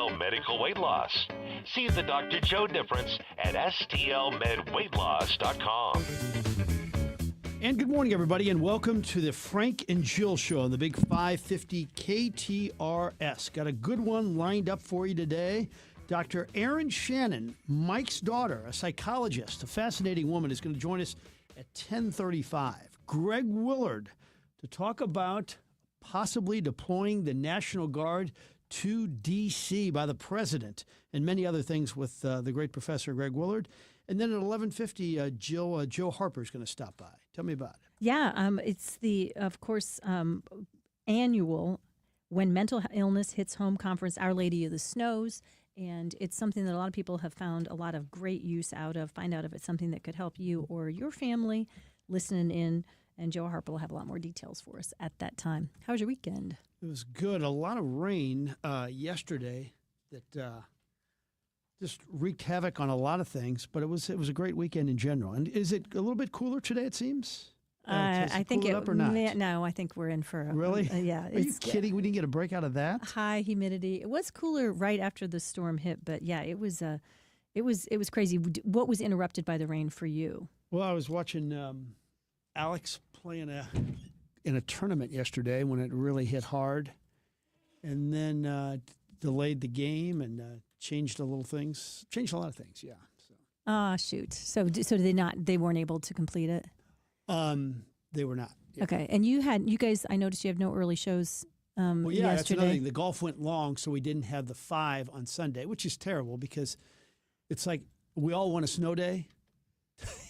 STL Medical Weight Loss. See the Dr. Joe difference at stlmedweightloss.com. And good morning, everybody, and welcome to the Frank and Jill Show on the Big 550 KTRS. Got a good one lined up for you today. Dr. Erin Shannon, Mike's daughter, a psychologist, a fascinating woman, is going to join us at 10:35. Greg Willard to talk about possibly deploying the National Guard to D.C. by the president and many other things with the great Professor Greg Willard. And then at 11:50, Joe Harper is going to stop by. Tell me about it. Yeah, it's the, of course, annual When Mental Illness Hits Home conference, Our Lady of the Snows. And it's something that a lot of people have found a lot of great use out of. Find out if it's something that could help you or your family listening in. And Joe Harper will have a lot more details for us at that time. How was your weekend? It was good. A lot of rain yesterday that just wreaked havoc on a lot of things, but it was a great weekend in general. And is it a little bit cooler today, it seems? I think it up or not? No, I think we're in for a Really? yeah. Are you kidding? We didn't get a break out of that? High humidity. It was cooler right after the storm hit, but yeah, it was crazy. What was interrupted by the rain for you? Well, I was watching Alex play in a tournament yesterday when it really hit hard, and then delayed the game and changed a lot of things. Yeah. Ah, shoot. So did they not? They weren't able to complete it. They were not. Yeah. Okay, and you guys. I noticed you have no early shows. Well, yeah, that's another yesterday. thing. The golf went long, so we didn't have the 5 on Sunday, which is terrible because it's like we all want a snow day.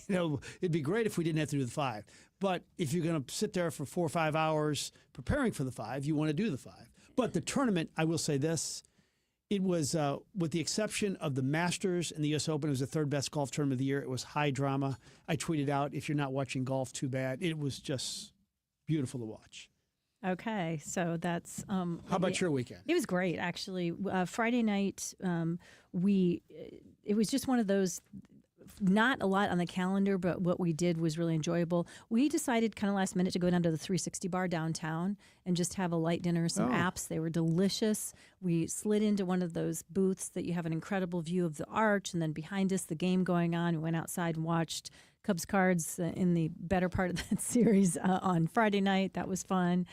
It'd be great if we didn't have to do the 5. But if you're going to sit there for 4 or 5 hours preparing for the 5, you want to do the 5. But the tournament, I will say this, it was, with the exception of the Masters and the U.S. Open, it was the third best golf tournament of the year. It was high drama. I tweeted out, if you're not watching golf, too bad. It was just beautiful to watch. Okay, so that's. How about your weekend? It was great, actually. Friday night, it was just one of those. Not a lot on the calendar, but what we did was really enjoyable. We decided kind of last minute to go down to the 360 bar downtown and just have a light dinner, some apps. They were delicious. We slid into one of those booths that you have an incredible view of the arch, and then behind us, the game going on. We went outside and watched Cubs Cards in the better part of that series on Friday night. That was fun.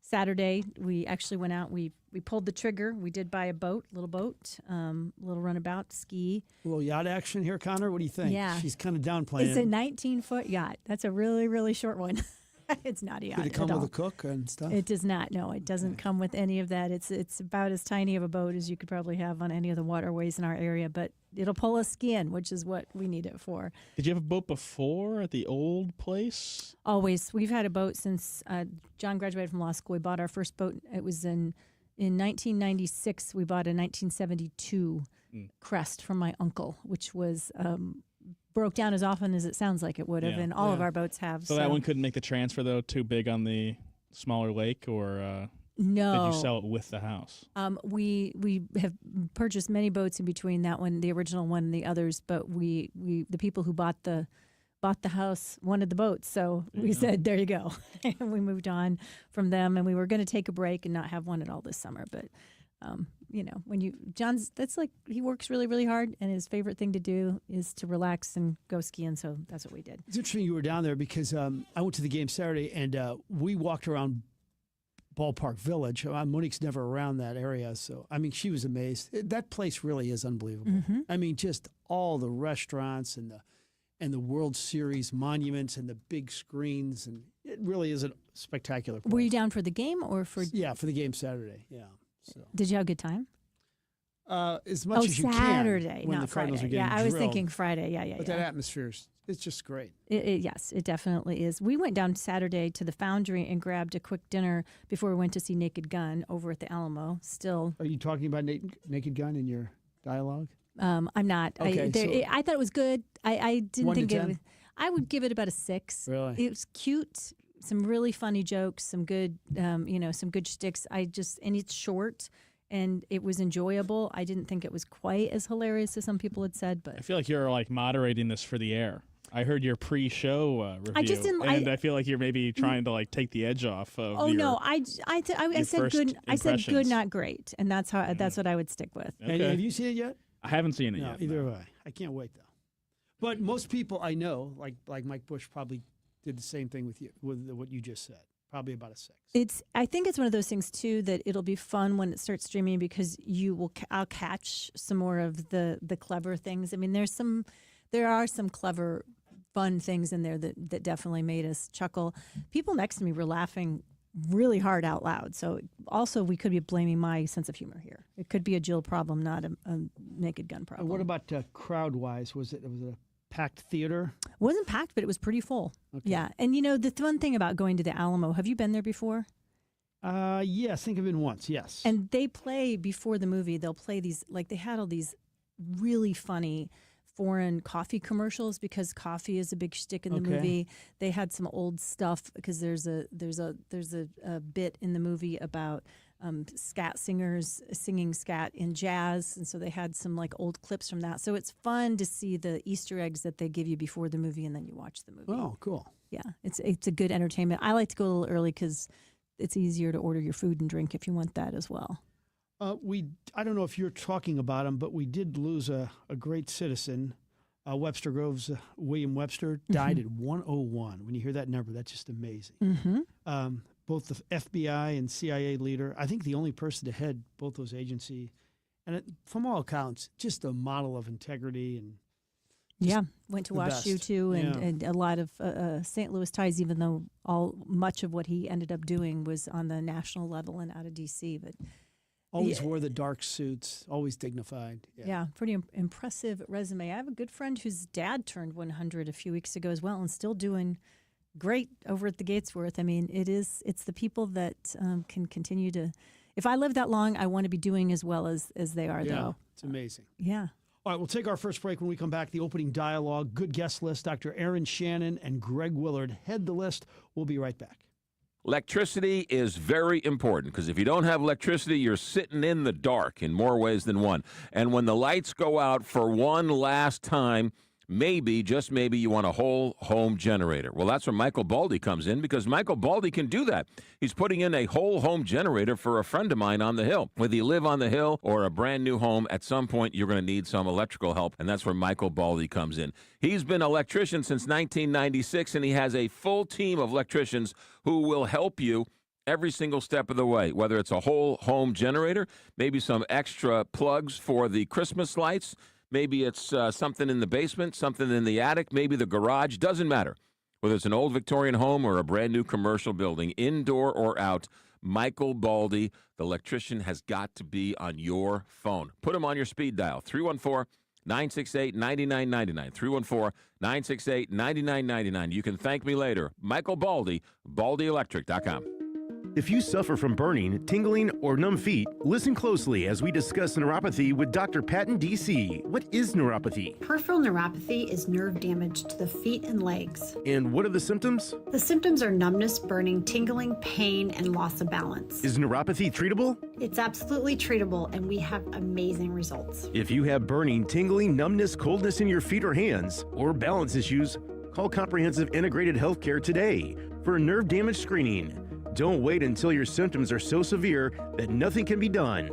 Saturday, we actually went out. We pulled the trigger. We did buy a little runabout, ski. A little yacht action here, Connor. What do you think? Yeah. She's kind of downplaying. It's a 19-foot yacht. That's a really, really short one. It's not a yacht. Did it come at with all. a cook and stuff? It does not. No, it doesn't come with any of that. It's about as tiny of a boat as you could probably have on any of the waterways in our area, but it'll pull us skiing, which is what we need it for. Did you have a boat before at the old place? Always. We've had a boat since John graduated from law school. We bought our first boat. It was in 1996. We bought a 1972 Crest from my uncle, which was broke down as often as it sounds like it would have, and all of our boats have. So that one couldn't make the transfer, though, too big on the smaller lake, or no. did you sell it with the house? We have purchased many boats in between that one, the original one, and the others, but we the people who bought the house wanted the boat, so we said, there you go. And we moved on from them, and we were going to take a break and not have one at all this summer, but that's like, he works really, really hard, and his favorite thing to do is to relax and go skiing, so that's what we did. It's interesting you were down there because I went to the game Saturday, and we walked around Ballpark Village. Monique's never around that area, so, I mean, she was amazed. That place really is unbelievable. Mm-hmm. I mean, just all the restaurants and the World Series monuments and the big screens, and it really is a spectacular place. Were you down for the game or for? Yeah, for the game Saturday, yeah. So. Did you have a good time? As much as you Saturday, can when not the Cardinals Friday. are getting Yeah, I was drilled. thinking Friday. Yeah. But that atmosphere, it's just great. Yes, it definitely is. We went down Saturday to the Foundry and grabbed a quick dinner before we went to see Naked Gun over at the Alamo. Still, Are you talking about Naked Gun in your dialogue? I'm not. Okay, I thought it was good. I didn't 1 to think it 10? was. I would give it about a 6. Really? It was cute. Some really funny jokes. Some good, some good shticks. And it's short. And it was enjoyable. I didn't think it was quite as hilarious as some people had said, but I feel like you're like moderating this for the air. I heard your pre-show review, I just didn't- and I feel like you're maybe trying to like take the edge off of. Oh your, no, I said good. I said good, impressions. not great, and that's what I would stick with. And Okay. have you seen it yet? I haven't seen it No, yet. either have I. I can't wait though. But most people I know, like Mike Bush, probably did the same thing with you with what you just said. Probably about a 6. I think it's one of those things too that it'll be fun when it starts streaming because I'll catch some more of the clever things. I mean, there are some clever, fun things in there that definitely made us chuckle. People next to me were laughing really hard out loud. So also we could be blaming my sense of humor here. It could be a Jill problem, not a Naked Gun problem. What about crowd wise? Was it a packed theater? It wasn't packed, but it was pretty full. Okay. Yeah. And the fun thing about going to the Alamo, have you been there before? Yes, I think I've been once. Yes. And they play before the movie. They'll play these, like they had all these really funny foreign coffee commercials because coffee is a big shtick in the Okay. movie. They had some old stuff because there's a bit in the movie about scat singers singing scat in jazz, and so they had some like old clips from that. So it's fun to see the Easter eggs that they give you before the movie, and then you watch the movie. Oh, cool. Yeah, it's a good entertainment. I like to go a little early because it's easier to order your food and drink if you want that as well. I don't know if you're talking about him, but we did lose a great citizen. Webster Groves, William Webster, died at 101. When you hear that number, that's just amazing. Mm-hmm. Both the FBI and CIA leader, I think the only person to head both those agencies, and from all accounts, just a model of integrity and Yeah, went to the WashU best. too, Yeah. and a lot of St. Louis ties. Even though much of what he ended up doing was on the national level and out of D.C., but always Yeah. wore the dark suits, always dignified. yeah, pretty impressive resume. I have a good friend whose dad turned 100 a few weeks ago as well, and still doing great over at the Gatesworth. I mean, it's the people that can continue to. If I live that long, I want to be doing as well as they are, Yeah, though. it's amazing. Yeah. All right, we'll take our first break. When we come back, the opening dialogue, good guest list. Dr. Aaron Shannon and Greg Willard head the list. We'll be right back. Electricity is very important because if you don't have electricity, you're sitting in the dark in more ways than one. And when the lights go out for one last time, maybe, just maybe, you want a whole home generator. Well, that's where Michael Baldy comes in because Michael Baldy can do that. He's putting in a whole home generator for a friend of mine on the hill. Whether you live on the hill or a brand new home, at some point you're going to need some electrical help, and that's where Michael Baldy comes in. He's been an electrician since 1996, and he has a full team of electricians who will help you every single step of the way, whether it's a whole home generator, maybe some extra plugs for the Christmas lights, maybe it's something in the basement, something in the attic, maybe the garage, doesn't matter. Whether it's an old Victorian home or a brand new commercial building, indoor or out, Michael Baldy, the electrician, has got to be on your phone. Put him on your speed dial, 314-968-9999, 314-968-9999. You can thank me later. Michael Baldy, BaldyElectric.com. If you suffer from burning, tingling, or numb feet, listen closely as we discuss neuropathy with Dr. Patton, D.C. What is neuropathy? Peripheral neuropathy is nerve damage to the feet and legs. And what are the symptoms? The symptoms are numbness, burning, tingling, pain, and loss of balance. Is neuropathy treatable? It's absolutely treatable, and we have amazing results. If you have burning, tingling, numbness, coldness in your feet or hands, or balance issues, call Comprehensive Integrated Healthcare today for a nerve damage screening. Don't wait until your symptoms are so severe that nothing can be done.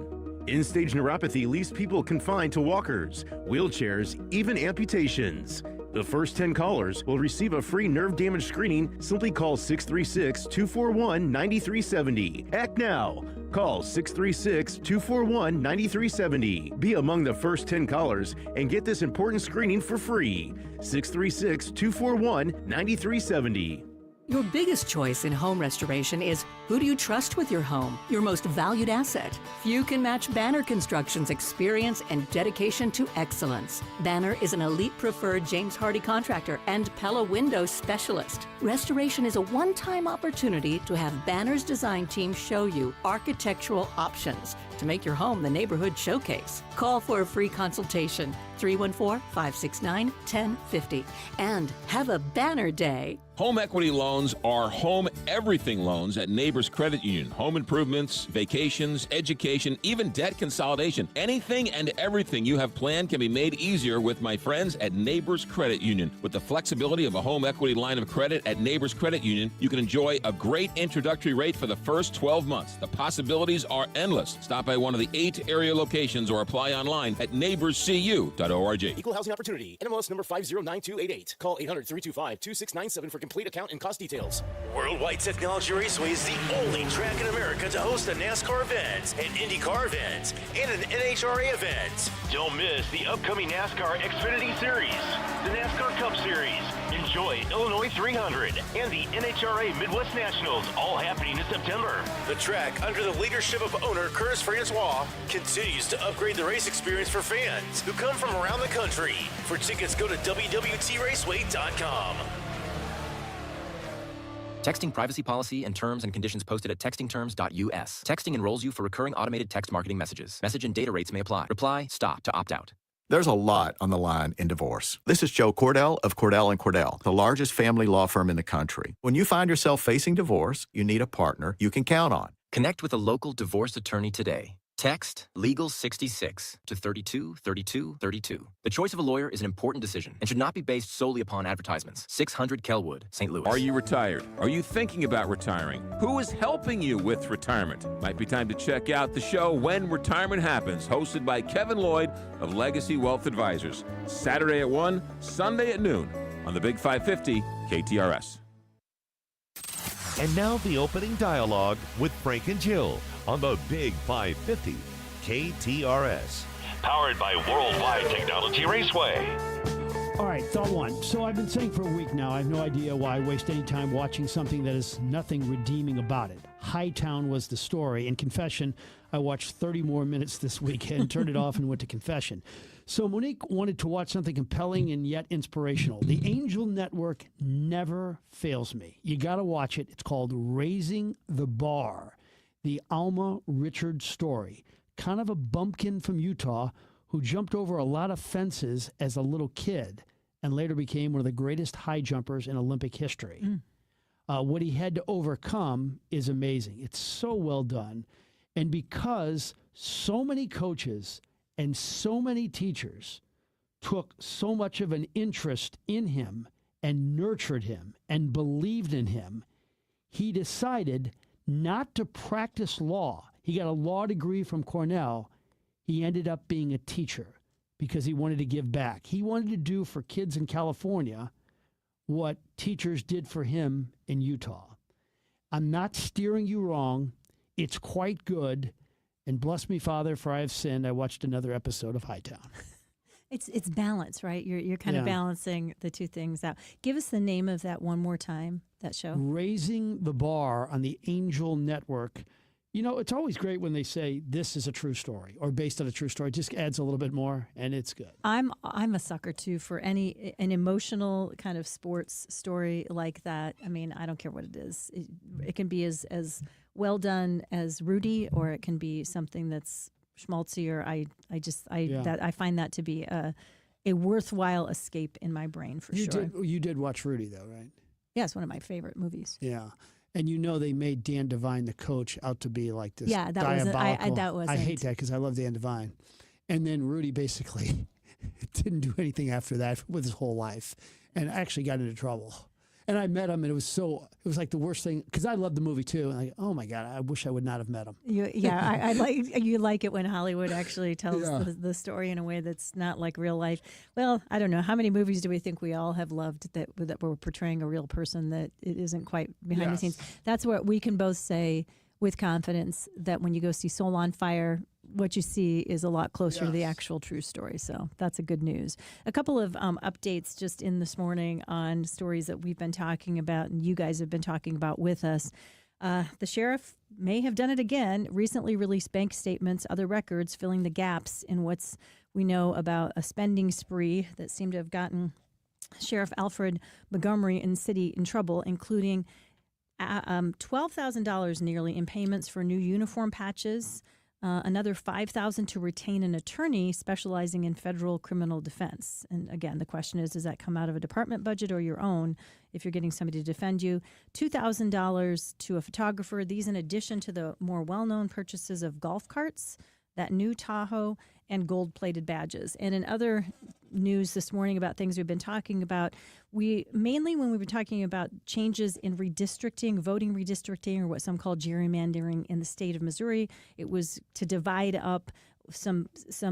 End-stage neuropathy leaves people confined to walkers, wheelchairs, even amputations. The first 10 callers will receive a free nerve damage screening. Simply call 636-241-9370. Act now. Call 636-241-9370. Be among the first 10 callers and get this important screening for free. 636-241-9370. Your biggest choice in home restoration is who do you trust with your home, your most valued asset. Few can match Banner Construction's experience and dedication to excellence. Banner is an elite preferred James Hardie contractor and Pella window specialist. Restoration is a one-time opportunity to have Banner's design team show you architectural options to make your home the neighborhood showcase. Call for a free consultation 314-569-1050. And have a banner day. Home equity loans are home everything loans at Neighbors Credit Union. Home improvements, vacations, education, even debt consolidation. Anything and everything you have planned can be made easier with my friends at Neighbors Credit Union. With the flexibility of a home equity line of credit at Neighbors Credit Union, you can enjoy a great introductory rate for the first 12 months. The possibilities are endless. Stop by one of the 8 area locations or apply online at neighborscu.org. Equal housing opportunity. NMLS number 509288. Call 800-325-2697 for complete account and cost details. Worldwide Technology Raceway is the only track in America to host a NASCAR event, an IndyCar event, and an NHRA event. Don't miss the upcoming NASCAR Xfinity Series, the NASCAR Cup Series. Enjoy Illinois 300 and the NHRA Midwest Nationals, all happening in September. The track, under the leadership of owner Curtis Francois, continues to upgrade the race experience for fans who come from around the country. For tickets, go to WWTRaceway.com. Texting privacy policy and terms and conditions posted at textingterms.us. Texting enrolls you for recurring automated text marketing messages. Message and data rates may apply. Reply, stop to opt out. There's a lot on the line in divorce. This is Joe Cordell of Cordell & Cordell, the largest family law firm in the country. When you find yourself facing divorce, you need a partner you can count on. Connect with a local divorce attorney today. Text LEGAL66 to 323232. The choice of a lawyer is an important decision and should not be based solely upon advertisements. 600 Kelwood, St. Louis. Are you retired? Are you thinking about retiring? Who is helping you with retirement? Might be time to check out the show When Retirement Happens, hosted by Kevin Lloyd of Legacy Wealth Advisors. Saturday at 1, Sunday at noon on the Big 550 KTRS. And now the opening dialogue with Frank and Jill on the Big 550 KTRS. Powered by Worldwide Technology Raceway. All right, thought one. So I've been saying for a week now, I have no idea why I waste any time watching something that is nothing redeeming about it. Hightown was the story. In confession, I watched 30 more minutes this weekend, turned it off, and went to confession. So Monique wanted to watch something compelling and yet inspirational. The Angel Network never fails me. You got to watch it. It's called Raising the Bar, the Alma Richards story. Kind of a bumpkin from Utah who jumped over a lot of fences as a little kid and later became one of the greatest high jumpers in Olympic history. What he had to overcome is amazing. It's so well done. And because so many coaches and so many teachers took so much of an interest in him and nurtured him and believed in him, he decided not to practice law. He got a law degree from Cornell. He ended up being a teacher because he wanted to give back. He wanted to do for kids in California what teachers did for him in Utah. I'm not steering you wrong. It's quite good. And bless me, Father, for I have sinned. I watched another episode of Hightown. It's balance, right? You're kind of balancing the two things out. Give us the name of that one more time, that show. Raising the Bar on the Angel Network. You know, it's always great when they say this is a true story or based on a true story. It just adds a little bit more, and it's good. I'm a sucker, too, for an emotional kind of sports story like that. I mean, I don't care what it is. It can be as well done as Rudy, or it can be something that's schmaltzier. I find that to be a worthwhile escape in my brain for sure. You did watch Rudy, though, right? Yeah, it's one of my favorite movies. Yeah. And you know they made Dan Devine, the coach, out to be like this diabolical. I hate that because I love Dan Devine. And then Rudy basically didn't do anything after that with his whole life and actually got into trouble. And I met him, and it was like the worst thing, because I loved the movie too. And oh my God, I wish I would not have met him. I like it when Hollywood actually tells the story in a way that's not like real life. Well, I don't know. How many movies do we think we all have loved that were portraying a real person that it isn't quite behind the scenes? That's what we can both say with confidence, that when you go see Soul on Fire, what you see is a lot closer to the actual true story. So that's a good news. A couple of updates just in this morning on stories that we've been talking about and you guys have been talking about with us. The sheriff may have done it again, recently released bank statements, other records filling the gaps in what's we know about a spending spree that seemed to have gotten Sheriff Alfred Montgomery in city in trouble, including $12,000 nearly in payments for new uniform patches, another $5,000 to retain an attorney specializing in federal criminal defense. And again, the question is, does that come out of a department budget or your own if you're getting somebody to defend you? $2,000 to a photographer. These in addition to the more well-known purchases of golf carts, that new Tahoe, and gold-plated badges. And in other news this morning about things we've been talking about, when we were talking about changes in redistricting, voting redistricting, or what some call gerrymandering in the state of Missouri, it was to divide up some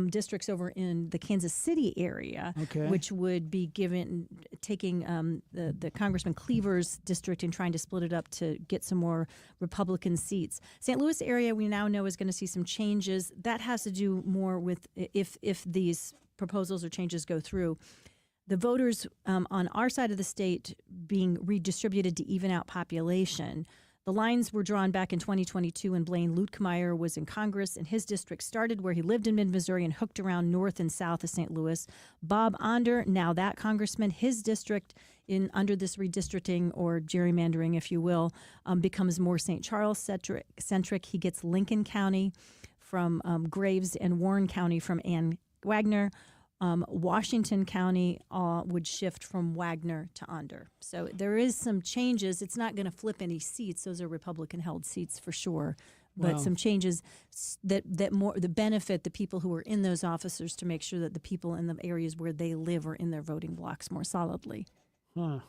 districts over in the Kansas City area, which would be taking the Congressman Cleaver's district and trying to split it up to get some more Republican seats. St. Louis area we now know is going to see some changes. That has to do more with if these proposals or changes go through. The voters on our side of the state being redistributed to even out population. The lines were drawn back in 2022 when Blaine Luetkemeyer was in Congress, and his district started where he lived in mid-Missouri and hooked around north and south of St. Louis. Bob Onder, now that congressman, his district under this redistricting or gerrymandering, if you will, becomes more St. Charles centric. He gets Lincoln County from Graves and Warren County from Ann Wagner. Washington County would shift from Wagner to Onder. So there is some changes. It's not going to flip any seats. Those are Republican-held seats for sure. But some changes that benefit the people who are in those offices to make sure that the people in the areas where they live are in their voting blocks more solidly. Huh.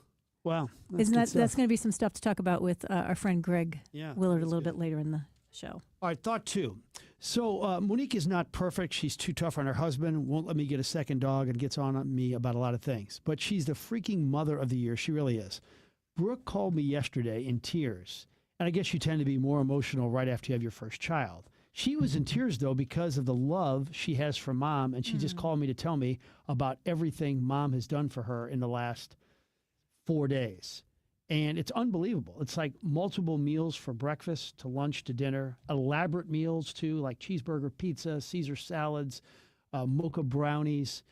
Wow. That's going to be some stuff to talk about with our friend Greg Willard a little bit later in the show. All right, thought two. So Monique is not perfect. She's too tough on her husband, won't let me get a second dog, and gets on me about a lot of things. But she's the freaking mother of the year. She really is. Brooke called me yesterday in tears. And I guess you tend to be more emotional right after you have your first child. She was in tears, though, because of the love she has for Mom. And she just called me to tell me about everything Mom has done for her in the last 4 days. And it's unbelievable. It's like multiple meals from breakfast to lunch to dinner, elaborate meals too, like cheeseburger pizza, Caesar salads, mocha brownies.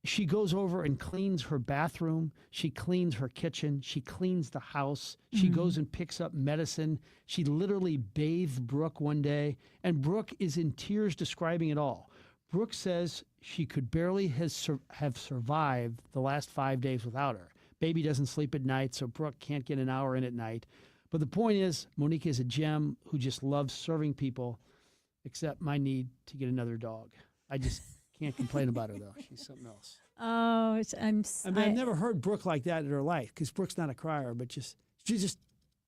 She goes over and cleans her bathroom. She cleans her kitchen. She cleans the house. She goes and picks up medicine. She literally bathed Brooke one day, and Brooke is in tears describing it all. Brooke says she could barely have survived the last 5 days without her. Baby doesn't sleep at night, so Brooke can't get an hour in at night. But the point is, Monique is a gem who just loves serving people, except my need to get another dog. I just can't complain about her, though. She's something else. Oh, I've never heard Brooke like that in her life, because Brooke's not a crier, but she's just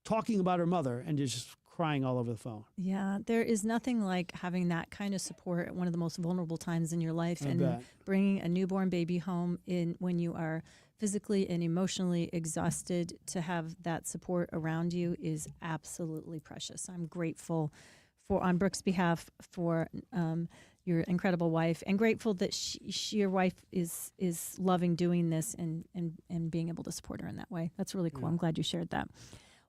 talking about her mother and just crying all over the phone. Yeah, there is nothing like having that kind of support at one of the most vulnerable times in your life, and bringing a newborn baby home when you are physically and emotionally exhausted. To have that support around you is absolutely precious. I'm grateful on Brooke's behalf for your incredible wife, and grateful that your wife is loving doing this and being able to support her in that way. That's really cool. I'm glad you shared that.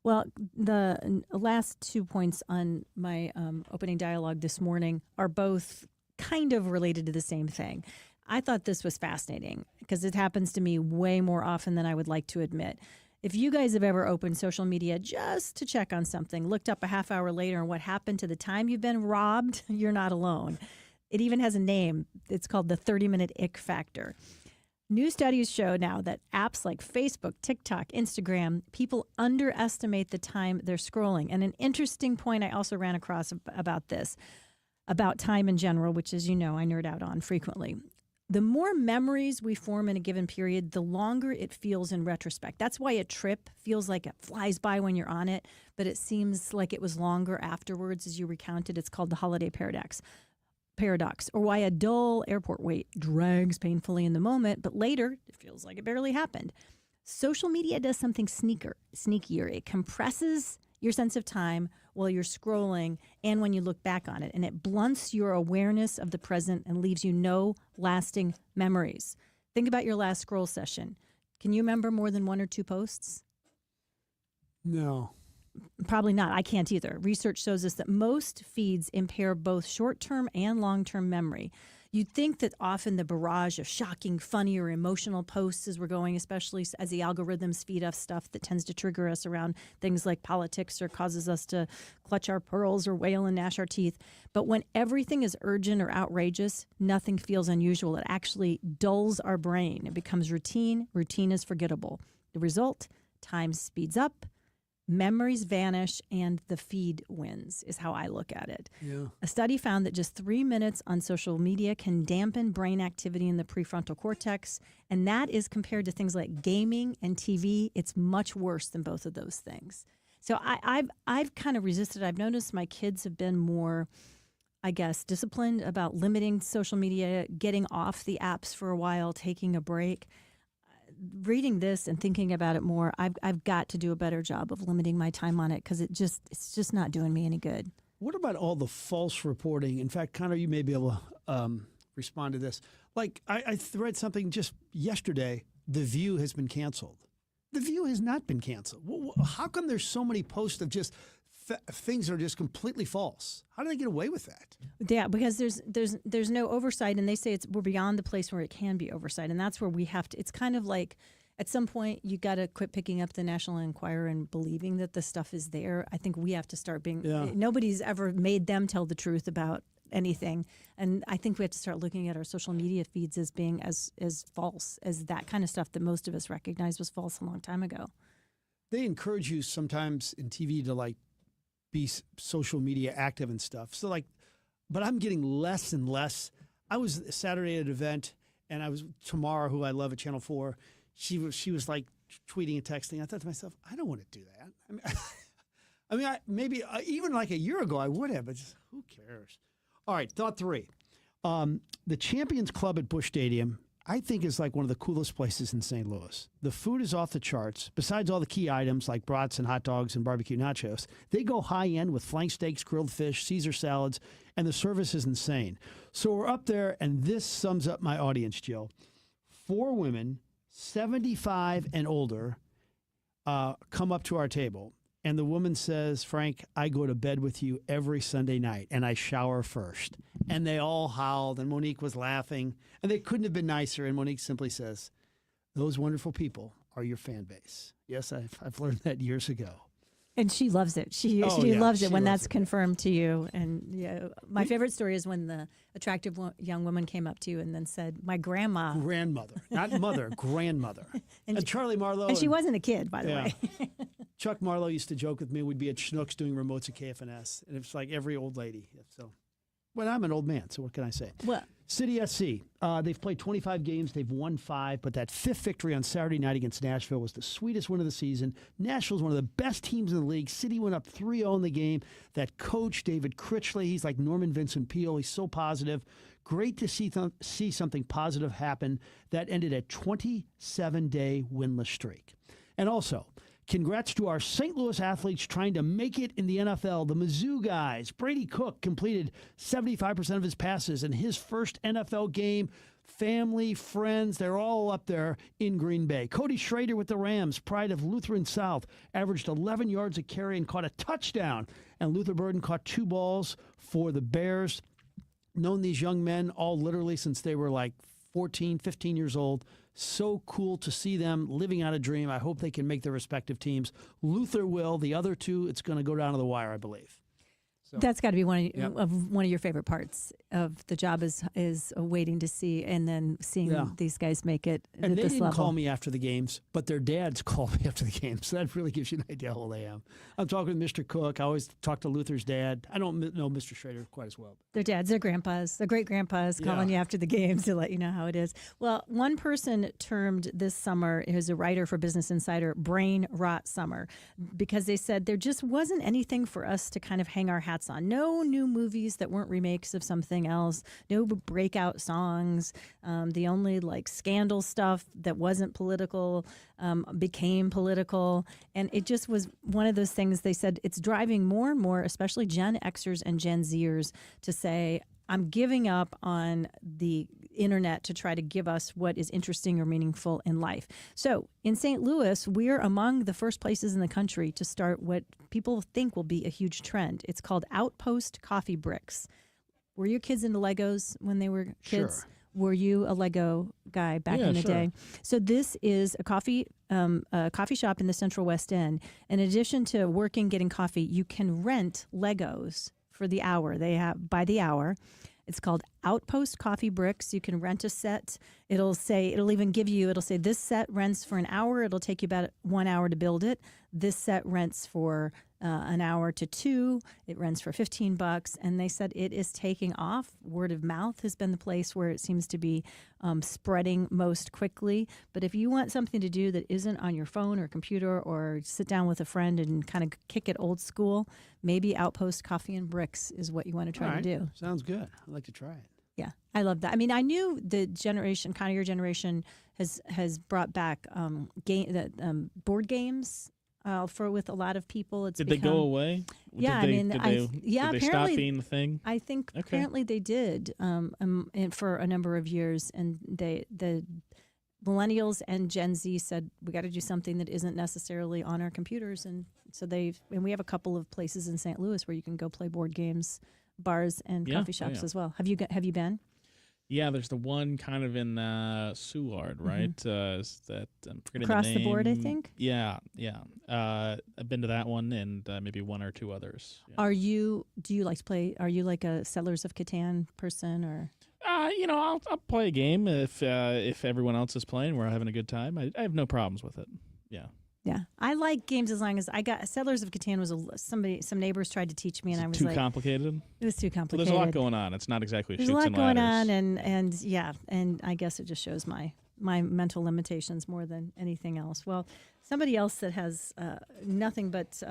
Well, the last 2 points on my opening dialogue this morning are both kind of related to the same thing. I thought this was fascinating because it happens to me way more often than I would like to admit. If you guys have ever opened social media just to check on something, looked up a half hour later and what happened to the time you've been robbed, you're not alone. It even has a name. It's called the 30-minute ick factor. New studies show now that apps like Facebook, TikTok, Instagram, people underestimate the time they're scrolling. And an interesting point I also ran across about this, about time in general, which, as you know, I nerd out on frequently. The more memories we form in a given period, the longer it feels in retrospect. That's why a trip feels like it flies by when you're on it, but it seems like it was longer afterwards as you recount it. It's called the holiday paradox, or why a dull airport wait drags painfully in the moment, but later it feels like it barely happened. Social media does something sneakier. It compresses your sense of time while you're scrolling and when you look back on it, and it blunts your awareness of the present and leaves you no lasting memories. Think about your last scroll session. Can you remember more than one or two posts? No. Probably not. I can't either. Research shows us that most feeds impair both short-term and long-term memory. You'd think that often the barrage of shocking, funny, or emotional posts as we're going, especially as the algorithms feed us stuff that tends to trigger us around things like politics or causes us to clutch our pearls or wail and gnash our teeth. But when everything is urgent or outrageous, nothing feels unusual. It actually dulls our brain. It becomes routine. Routine is forgettable. The result, time speeds up, memories vanish, and the feed wins, is how I look at it. Yeah. A study found that just 3 minutes on social media can dampen brain activity in the prefrontal cortex, and that is compared to things like gaming and TV. It's much worse than both of those things. So I've kind of resisted. I've noticed my kids have been more, I guess, disciplined about limiting social media, getting off the apps for a while, taking a break. Reading this and thinking about it more, I've got to do a better job of limiting my time on it because it's just not doing me any good. What about all the false reporting? In fact, Connor, you may be able to respond to this. Like, I read something just yesterday. The View has been canceled. The View has not been canceled. How come there's so many posts of just things that are just completely false? How do they get away with that? Yeah, because there's no oversight, and they say we're beyond the place where it can be oversight, and that's where we have to. It's kind of like at some point you got to quit picking up the National Enquirer and believing that the stuff is there. I think we have to start being. Yeah. Nobody's ever made them tell the truth about anything, and I think we have to start looking at our social media feeds as being as false as that kind of stuff that most of us recognized was false a long time ago. They encourage you sometimes in TV to like be social media active and stuff. So like, but I'm getting less and less. I was Saturday at an event, and I was Tamara, who I love at Channel 4. She was like tweeting and texting. I thought to myself, I don't want to do that. I mean, maybe even like a year ago I would have, but just, who cares? All right, thought 3. The Champions Club at Busch Stadium, I think, is like one of the coolest places in St. Louis. The food is off the charts. Besides all the key items like brats and hot dogs and barbecue nachos, they go high end with flank steaks, grilled fish, Caesar salads, and the service is insane. So we're up there, and this sums up my audience, Jill. 4 women, 75 and older, come up to our table. And the woman says, Frank, I go to bed with you every Sunday night, and I shower first. And they all howled, and Monique was laughing, and they couldn't have been nicer. And Monique simply says, those wonderful people are your fan base. Yes, I've learned that years ago. And she loves it. She loves it when that's confirmed to you. And yeah, my favorite story is when the attractive young woman came up to you and then said, my grandmother, not mother, grandmother. And Charlie Marlowe. And she wasn't a kid, by the way. Chuck Marlowe used to joke with me. We'd be at Schnucks doing remotes at KFNS, and it's like every old lady. So, well, I'm an old man, so what can I say? Well, City SC, they've played 25 games. They've won 5, but that 5th victory on Saturday night against Nashville was the sweetest win of the season. Nashville's one of the best teams in the league. City went up 3-0 in the game. That coach, David Critchley, he's like Norman Vincent Peale. He's so positive. Great to see something positive happen. That ended a 27-day winless streak. And also, congrats to our St. Louis athletes trying to make it in the NFL, the Mizzou guys. Brady Cook completed 75% of his passes in his first NFL game. Family, friends, they're all up there in Green Bay. Cody Schrader with the Rams, pride of Lutheran South, averaged 11 yards a carry and caught a touchdown. And Luther Burden caught 2 balls for the Bears. Known these young men all literally since they were like 14, 15 years old. So cool to see them living out a dream. I hope they can make their respective teams. Luther will. The other 2, it's going to go down to the wire, I believe. So, that's got to be one of your favorite parts of the job is waiting to see and then seeing these guys make it and at they this didn't level. call me after the games, but their dads call me after the games. So that really gives you an idea how old I am. I'm talking with Mr. Cook. I always talk to Luther's dad. I don't know Mr. Schrader quite as well. Their dads, their grandpas, their great-grandpas calling you after the games to let you know how it is. Well, one person termed this summer, who's a writer for Business Insider, brain rot summer, because they said there just wasn't anything for us to kind of hang our hats on. No new movies that weren't remakes of something else, no breakout songs. The only like scandal stuff that wasn't political became political. And it just was one of those things. They said it's driving more and more, especially Gen Xers and Gen Zers, to say, I'm giving up on the internet to try to give us what is interesting or meaningful in life. So in St. Louis, we're among the first places in the country to start what people think will be a huge trend. It's called Outpost Coffee Bricks. Were your kids into Legos when they were kids? Sure. Were you a Lego guy back in the day? So this is a coffee shop in the Central West End. In addition to working, getting coffee, you can rent Legos for the hour. They have by the hour. It's called Outpost Coffee Bricks. You can rent a set. It'll say this set rents for an hour. It'll take you about 1 hour to build it. This set rents for an hour to 2. It rents for $15. And they said it is taking off. Word of mouth has been the place where it seems to be spreading most quickly. But if you want something to do that isn't on your phone or computer, or sit down with a friend and kind of kick it old school, maybe Outpost Coffee and Bricks is what you want to try to do. Sounds good. I'd like to try it. Yeah, I love that. I mean, I knew the generation, kind of your generation, has brought back board games with a lot lot of people. Did they go away? Yeah, did they stop being the thing? I think apparently they did and for a number of years, and the millennials and Gen Z said we got to do something that isn't necessarily on our computers, and so and we have a couple of places in St. Louis where you can go play board games, bars and coffee shops as well. Have you been? Yeah, there's the one kind of in Soulard, right? Is that I'm forgetting Across the name. the board, I think. Yeah. I've been to that one and maybe one or two others. Yeah. Do you like to play? Are you like a Settlers of Catan person, or? I'll play a game if everyone else is playing. We're having a good time. I have no problems with it. Yeah. Yeah, I like games as long as I got Settlers of Catan some neighbors tried to teach me, and I was too complicated. It was too complicated. Well, there's a lot going on. It's not exactly there's shoots a lot and going ladders. on, and I guess it just shows my mental limitations more than anything else. Well, somebody else that has nothing but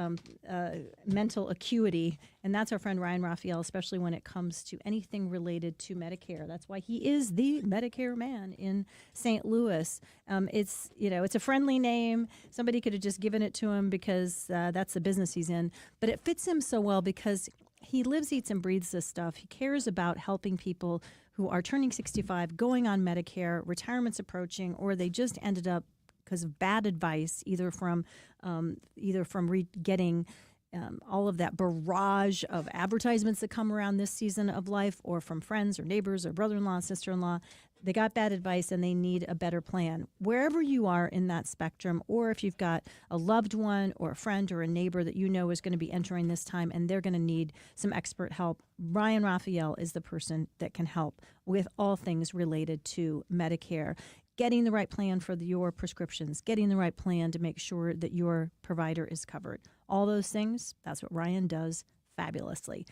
mental acuity, and that's our friend Ryan Raphael, especially when it comes to anything related to Medicare. That's why he is the Medicare man in St. Louis. It's a friendly name. Somebody could have just given it to him because that's the business he's in, but it fits him so well because he lives, eats, and breathes this stuff. He cares about helping people who are turning 65, going on Medicare, retirement's approaching, or they just ended up because of bad advice, either from getting all of that barrage of advertisements that come around this season of life, or from friends or neighbors or brother-in-law, sister-in-law. They got bad advice and they need a better plan. Wherever you are in that spectrum, or if you've got a loved one or a friend or a neighbor that you know is going to be entering this time and they're going to need some expert help, Ryan Raphael is the person that can help with all things related to Medicare. Getting the right plan for your prescriptions, getting the right plan to make sure that your provider is covered. All those things, that's what Ryan does fabulously.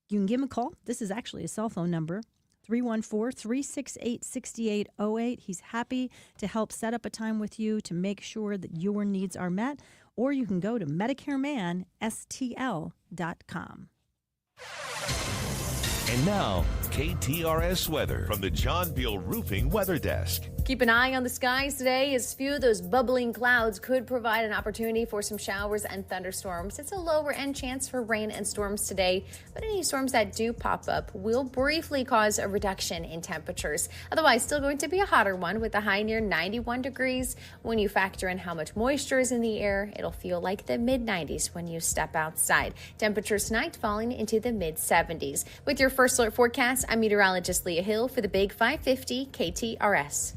You can give him a call. This is actually a cell phone number, 314-368-6808. He's happy to help set up a time with you to make sure that your needs are met. Or you can go to MedicareManSTL.com. And now, KTRS weather from the John Beal Roofing Weather Desk. Keep an eye on the skies today, as few of those bubbling clouds could provide an opportunity for some showers and thunderstorms. It's a lower end chance for rain and storms today, but any storms that do pop up will briefly cause a reduction in temperatures. Otherwise, still going to be a hotter one with a high near 91 degrees. When you factor in how much moisture is in the air, it'll feel like the mid-90s when you step outside. Temperatures tonight falling into the mid-70s. With your first alert forecast, I'm meteorologist Leah Hill for the Big 550 KTRS.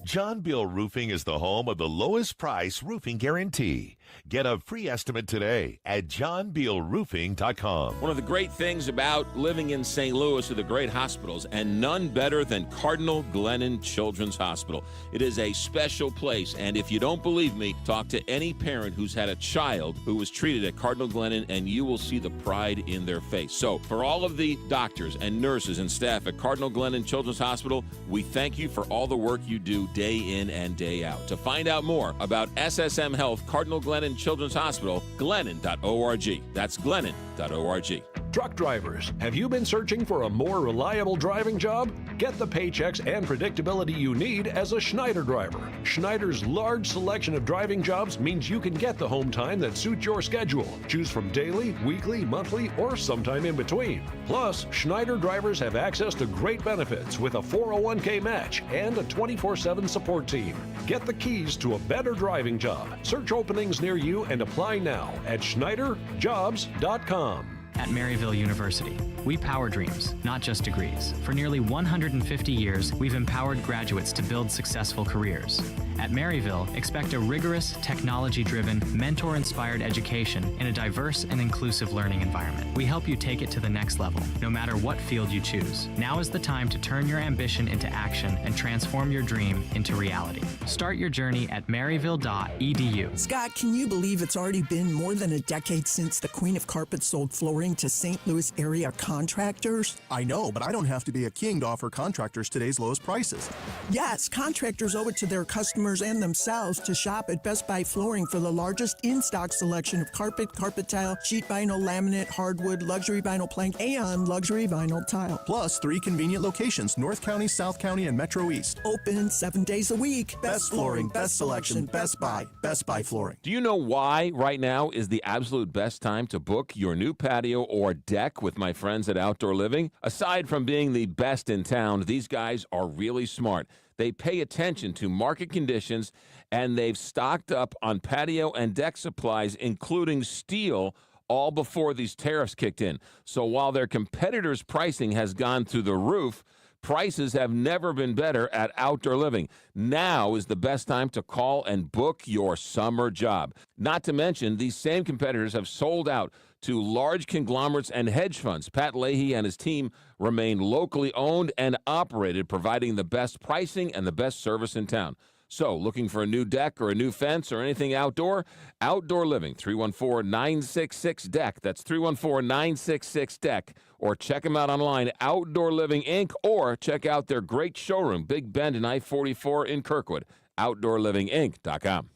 John Beal Roofing is the home of the lowest price roofing guarantee. Get a free estimate today at johnbealroofing.com. One of the great things about living in St. Louis are the great hospitals, and none better than Cardinal Glennon Children's Hospital. It is a special place, and if you don't believe me, talk to any parent who's had a child who was treated at Cardinal Glennon, and you will see the pride in their face. So, for all of the doctors and nurses and staff at Cardinal Glennon Children's Hospital, we thank you for all the work you do day in and day out. To find out more about SSM Health Cardinal Glennon Children's Hospital, glennon.org. That's glennon.org. Truck drivers, have you been searching for a more reliable driving job? Get the paychecks and predictability you need as a Schneider driver. Schneider's large selection of driving jobs means you can get the home time that suits your schedule. Choose from daily, weekly, monthly, or sometime in between. Plus, Schneider drivers have access to great benefits with a 401k match and a 24/7 support team. Get the keys to a better driving job. Search openings near you and apply now at SchneiderJobs.com. At Maryville University, we power dreams, not just degrees. For nearly 150 years, we've empowered graduates to build successful careers. At Maryville, expect a rigorous, technology-driven, mentor-inspired education in a diverse and inclusive learning environment. We help you take it to the next level, no matter what field you choose. Now is the time to turn your ambition into action and transform your dream into reality. Start your journey at maryville.edu. Scott, can you believe it's already been more than a decade since the Queen of Carpet sold flooring to St. Louis area contractors? I know, but I don't have to be a king to offer contractors today's lowest prices. Yes, contractors owe it to their customers and themselves to shop at Best Buy Flooring for the largest in-stock selection of carpet, carpet tile, sheet vinyl, laminate, hardwood, luxury vinyl plank, and luxury vinyl tile. Plus 3 convenient locations, North County, South County, and Metro East. Open 7 days a week. Best flooring, best selection, Best Buy Flooring. Do you know why right now is the absolute best time to book your new patio or deck with my friends at Outdoor Living? Aside from being the best in town, these guys are really smart. They pay attention to market conditions, and they've stocked up on patio and deck supplies, including steel, all before these tariffs kicked in. So while their competitors' pricing has gone through the roof, prices have never been better at Outdoor Living. Now is the best time to call and book your summer job. Not to mention, these same competitors have sold out to large conglomerates and hedge funds. Pat Leahy and his team remain locally owned and operated, providing the best pricing and the best service in town. So, looking for a new deck or a new fence or anything outdoor? Outdoor Living, 314-966-DECK. That's 314-966-DECK. Or check them out online, Outdoor Living Inc., or check out their great showroom, Big Bend and I-44 in Kirkwood, OutdoorLivingInc.com.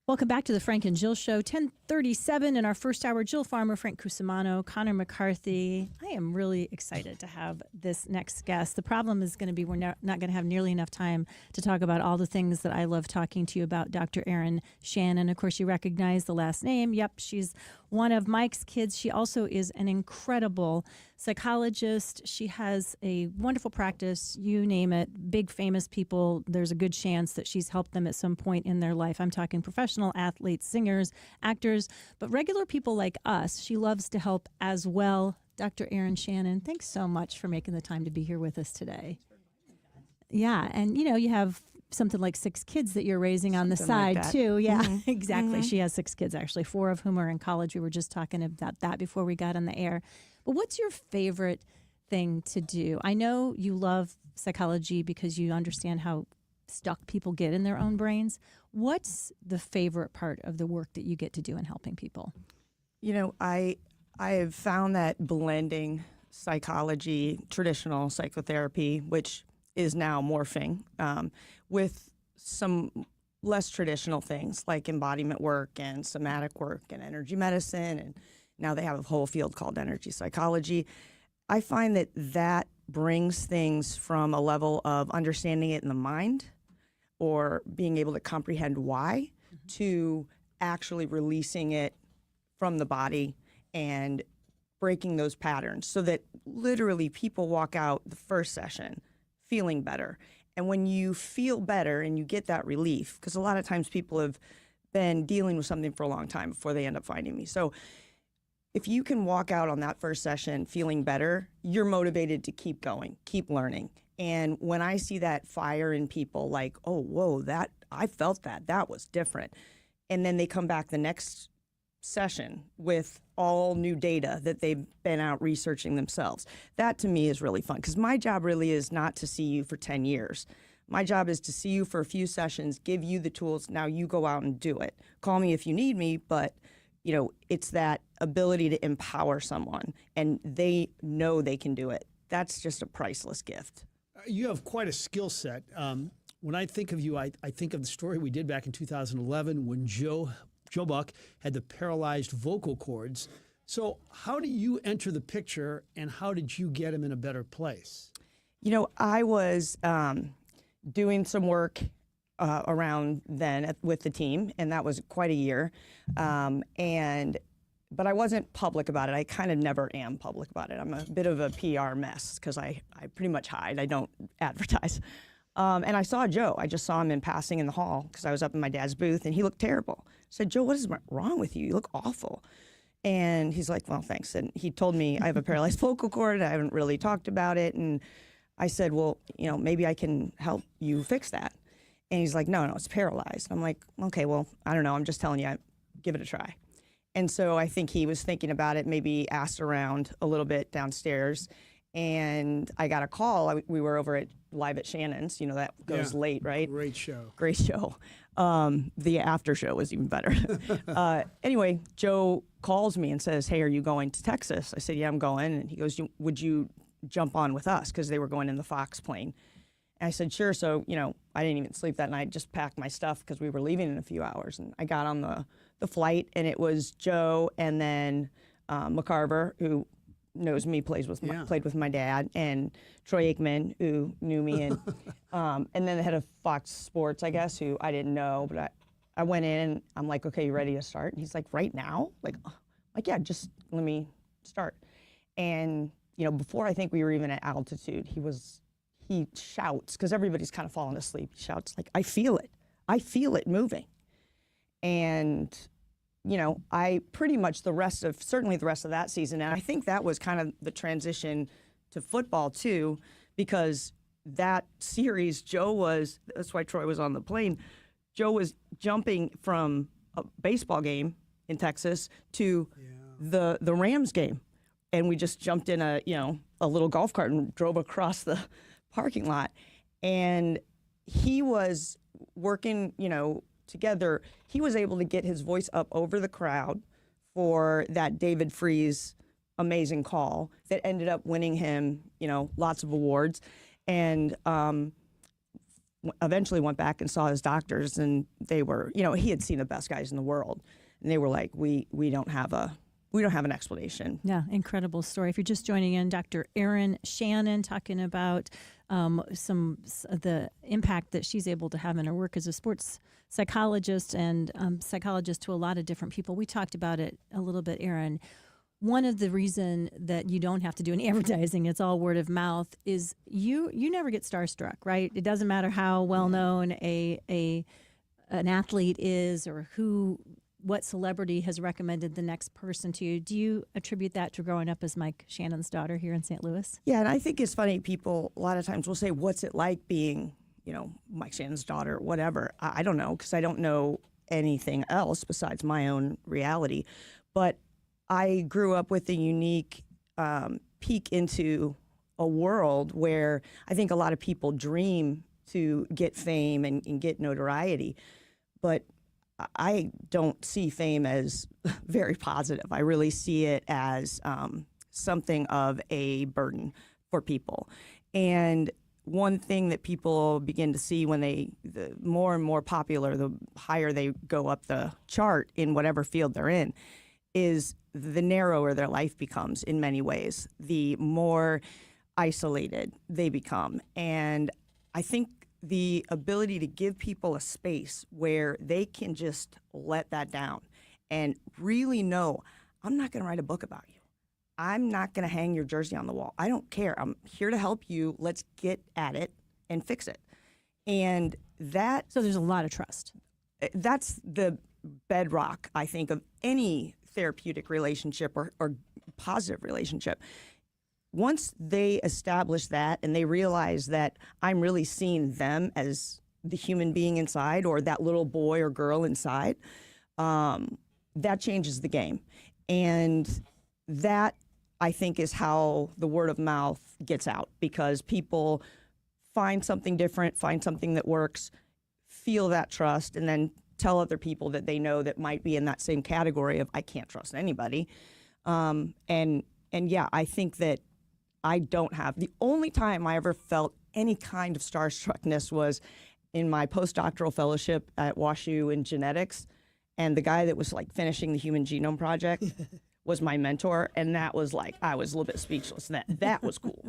Welcome back to the Frank and Jill Show, 10:37 in our first hour. Jill Farmer, Frank Cusimano, Connor McCarthy. I am really excited to have this next guest. The problem is going to be we're not going to have nearly enough time to talk about all the things that I love talking to you about. Dr. Erin Shannon, of course, you recognize the last name. Yep, she's one of Mike's kids. She also is an incredible psychologist. She has a wonderful practice, you name it. Big famous people, there's a good chance that she's helped them at some point in their life. I'm talking professional athletes, singers, actors, but regular people like us, she loves to help as well. Dr. Erin Shannon, thanks so much for making the time to be here with us today. Yeah, and you have something like 6 kids that you're raising on the side like too. Yeah, Mm-hmm. exactly. Mm-hmm. She has 6 kids, actually, 4 of whom are in college. We were just talking about that before we got on the air. But what's your favorite thing to do? I know you love psychology because you understand how stuck people get in their own brains. What's the favorite part of the work that you get to do in helping people? I have found that blending psychology, traditional psychotherapy, which is now morphing, with some less traditional things like embodiment work and somatic work and energy medicine, and now they have a whole field called energy psychology. I find that brings things from a level of understanding it in the mind or being able to comprehend why to actually releasing it from the body and breaking those patterns so that literally people walk out the first session feeling better. And when you feel better and you get that relief, because a lot of times people have been dealing with something for a long time before they end up finding me. So if you can walk out on that first session feeling better, you're motivated to keep going, keep learning. And when I see that fire in people, like, oh, whoa, I felt that was different. And then they come back the next session with all new data that they've been out researching themselves. That to me is really fun because my job really is not to see you for 10 years. My job is to see you for a few sessions, give you the tools. Now you go out and do it. Call me if you need me, but it's that ability to empower someone and they know they can do it. That's just a priceless gift. You have quite a skill set. When I think of you, I think of the story we did back in 2011 when Joe Buck had the paralyzed vocal cords. So how do you enter the picture, and how did you get him in a better place? You know, I was doing some work around then with the team, and that was quite a year. But I wasn't public about it. I kind of never am public about it. I'm a bit of a PR mess because I pretty much hide. I don't advertise. And I saw Joe. I just saw him in passing in the hall because I was up in my dad's booth, and he looked terrible. I said, Joe, what is wrong with you? You look awful. And he's like, well, thanks. And he told me I have a paralyzed vocal cord. I haven't really talked about it. And I said, well, you know, maybe I can help you fix that. And he's like, no, it's paralyzed. I'm like, okay, well, I don't know. I'm just telling you, give it a try. And so I think he was thinking about it, maybe asked around a little bit downstairs. And I got a call. We were over live at Shannon's. You know, that goes late, right? Great show. Great show. The after show was even better. Anyway, Joe calls me and says, hey, are you going to Texas? I said, yeah, I'm going. And he goes, would you jump on with us? Because they were going in the Fox plane. And I said, sure. So, you know, I didn't even sleep that night, just packed my stuff because we were leaving in a few hours. And I got on the flight, and it was Joe and then McCarver, who knows me, played with my dad, and Troy Aikman, who knew me, and then the head of Fox Sports, I guess, who I didn't know, but I went in, and I'm like, okay, you ready to start? And he's like, right now? Like, yeah, just let me start. And, you know, before I think we were even at altitude, he shouts, because everybody's kind of falling asleep. He shouts like, I feel it moving. And, you know, I pretty much certainly the rest of that season, and I think that was kind of the transition to football too, because that series, that's why Troy was on the plane, Joe was jumping from a baseball game in Texas to the Rams game. And we just jumped in a little golf cart and drove across the parking lot. And he was working, you know, together. He was able to get his voice up over the crowd for that David Freese amazing call that ended up winning him, you know, lots of awards. And eventually went back and saw his doctors, and they were, you know, he had seen the best guys in the world, and they were like, we don't have an explanation. Yeah, incredible story. If you're just joining in, Dr. Erin Shannon talking about the impact that she's able to have in her work as a sports psychologist and psychologist to a lot of different people. We talked about it a little bit, Erin. One of the reason that you don't have to do any advertising, it's all word of mouth, is you never get starstruck, right? It doesn't matter how well known an athlete is or what celebrity has recommended the next person to you. Do you attribute that to growing up as Mike Shannon's daughter here in St. Louis? Yeah, and I think it's funny, people a lot of times will say, what's it like being, you know, Mike Shannon's daughter, whatever. I don't know, because I don't know anything else besides my own reality. But I grew up with a unique peek into a world where I think a lot of people dream to get fame and get notoriety. But I don't see fame as very positive. I really see it as something of a burden for people. And one thing that people begin to see when the more and more popular, the higher they go up the chart in whatever field they're in, is the narrower their life becomes in many ways, the more isolated they become. And I think the ability to give people a space where they can just let that down and really know, I'm not going to write a book about you. I'm not going to hang your jersey on the wall. I don't care. I'm here to help you. Let's get at it and fix it. And that... So there's a lot of trust. That's the bedrock, I think, of any therapeutic relationship or positive relationship. Once they establish that and they realize that I'm really seeing them as the human being inside or that little boy or girl inside, that changes the game. And that, I think, is how the word of mouth gets out, because people find something different, find something that works, feel that trust, and then tell other people that they know that might be in that same category of I can't trust anybody. And yeah, I think that I don't have. The only time I ever felt any kind of starstruckness was in my postdoctoral fellowship at WashU in genetics, and the guy that was like finishing the Human Genome Project was my mentor, and that was like, I was a little bit speechless. That was cool.